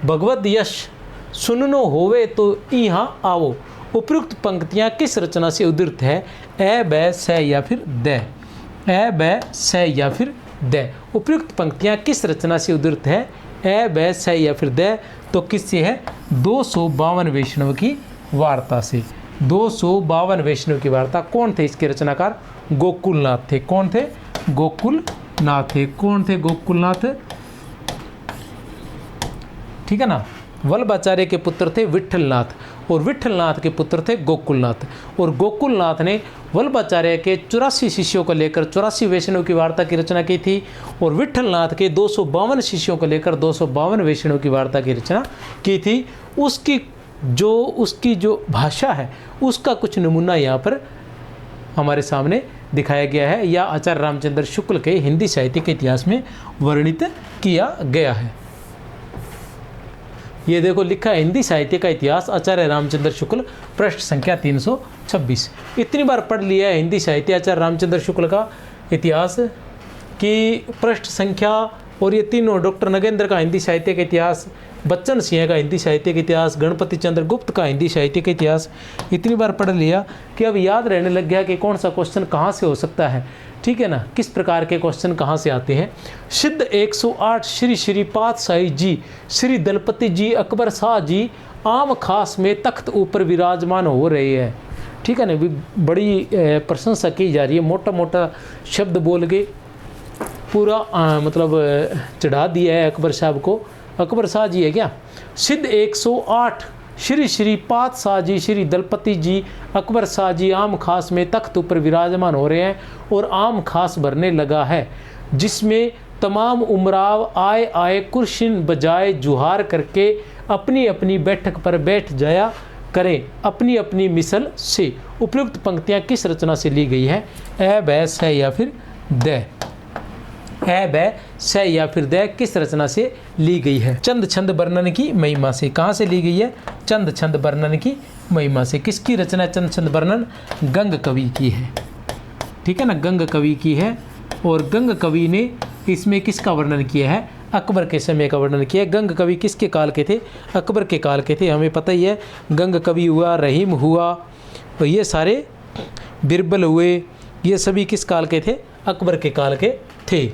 भगवत यश सुननो होवे तो यहाँ आओ। उपयुक्त पंक्तियाँ किस रचना से उद्धृत है? ए बै स या फिर द। ए बै स या फिर द। उपयुक्त पंक्तियाँ किस रचना से उद्धृत है? ए बै स या फिर द। तो किससे है? 252 वैष्णव की वार्ता से। 252 वैष्णव की वार्ता। कौन थे इसके रचनाकार? गोकुलनाथ थे। कौन थे? गोकुलनाथ थे। कौन थे गोकुलनाथ? ठीक है ना। वल्लभाचार्य के पुत्र थे विठलनाथ, और विठलनाथ के पुत्र थे गोकुलनाथ। और गोकुलनाथ ने वल्लभाचार्य के 84 शिष्यों को लेकर 84 वैष्णव की वार्ता की रचना की थी, और विठलनाथ के 252 शिष्यों को लेकर 252 वैष्णव की वार्ता की रचना की थी। उसकी जो भाषा है उसका कुछ नमूना यहाँ पर हमारे सामने दिखाया गया है, या आचार्य रामचंद्र शुक्ल के हिंदी साहित्य के इतिहास में वर्णित किया गया है। ये देखो लिखा है हिंदी साहित्य का इतिहास, आचार्य रामचंद्र शुक्ल, पृष्ठ संख्या 326। इतनी बार पढ़ लिया है हिंदी साहित्य आचार्य रामचंद्र शुक्ल का इतिहास कि पृष्ठ संख्या, और ये तीनों डॉक्टर नगेंद्र का हिंदी साहित्य का इतिहास, बच्चन सिंह का हिंदी साहित्य का इतिहास, गणपति चंद्र गुप्त का हिंदी साहित्य का इतिहास इतनी बार पढ़ लिया कि अब याद रहने लग गया कि कौन सा क्वेश्चन कहाँ से हो सकता है। ठीक है ना, किस प्रकार के क्वेश्चन कहाँ से आते हैं। सिद्ध 108 श्री श्री पातशाही जी, श्री दलपति जी, अकबर शाह जी आम खास में तख्त ऊपर विराजमान हो रहे हैं। ठीक है ना, बड़ी प्रशंसा की जा रही है, मोटा मोटा शब्द बोल के पूरा मतलब चढ़ा दिया है अकबर साहब को। अकबर शाह जी है क्या? सिद्ध 108 श्री श्री पातशाह जी, श्री दलपति जी, अकबर शाह जी आम खास में तख्त ऊपर विराजमान हो रहे हैं, और आम खास भरने लगा है, जिसमें तमाम उमराव आए आए कुर्सिन बजाए जुहार करके अपनी अपनी बैठक पर बैठ जाया करें अपनी अपनी मिसल से। उपयुक्त पंक्तियाँ किस रचना से ली गई है? ए बै स या फिर द। ए बै स या फिर द किस रचना से ली गई है? चंद छंद वर्णन की महिमा से। कहाँ से ली गई है? चंद छंद वर्णन की महिमा से। किसकी रचना चंद छंद वर्णन? गंग कवि की है। ठीक है ना, गंग कवि की है। और गंग कवि ने इसमें किसका वर्णन किया है? अकबर के समय का वर्णन किया है। गंग कवि किसके काल के थे? अकबर के काल के थे, हमें पता ही है। गंग कवि हुआ, रहीम हुआ, और ये सारे बिरबल हुए, ये सभी किस काल के थे? अकबर के काल के थे।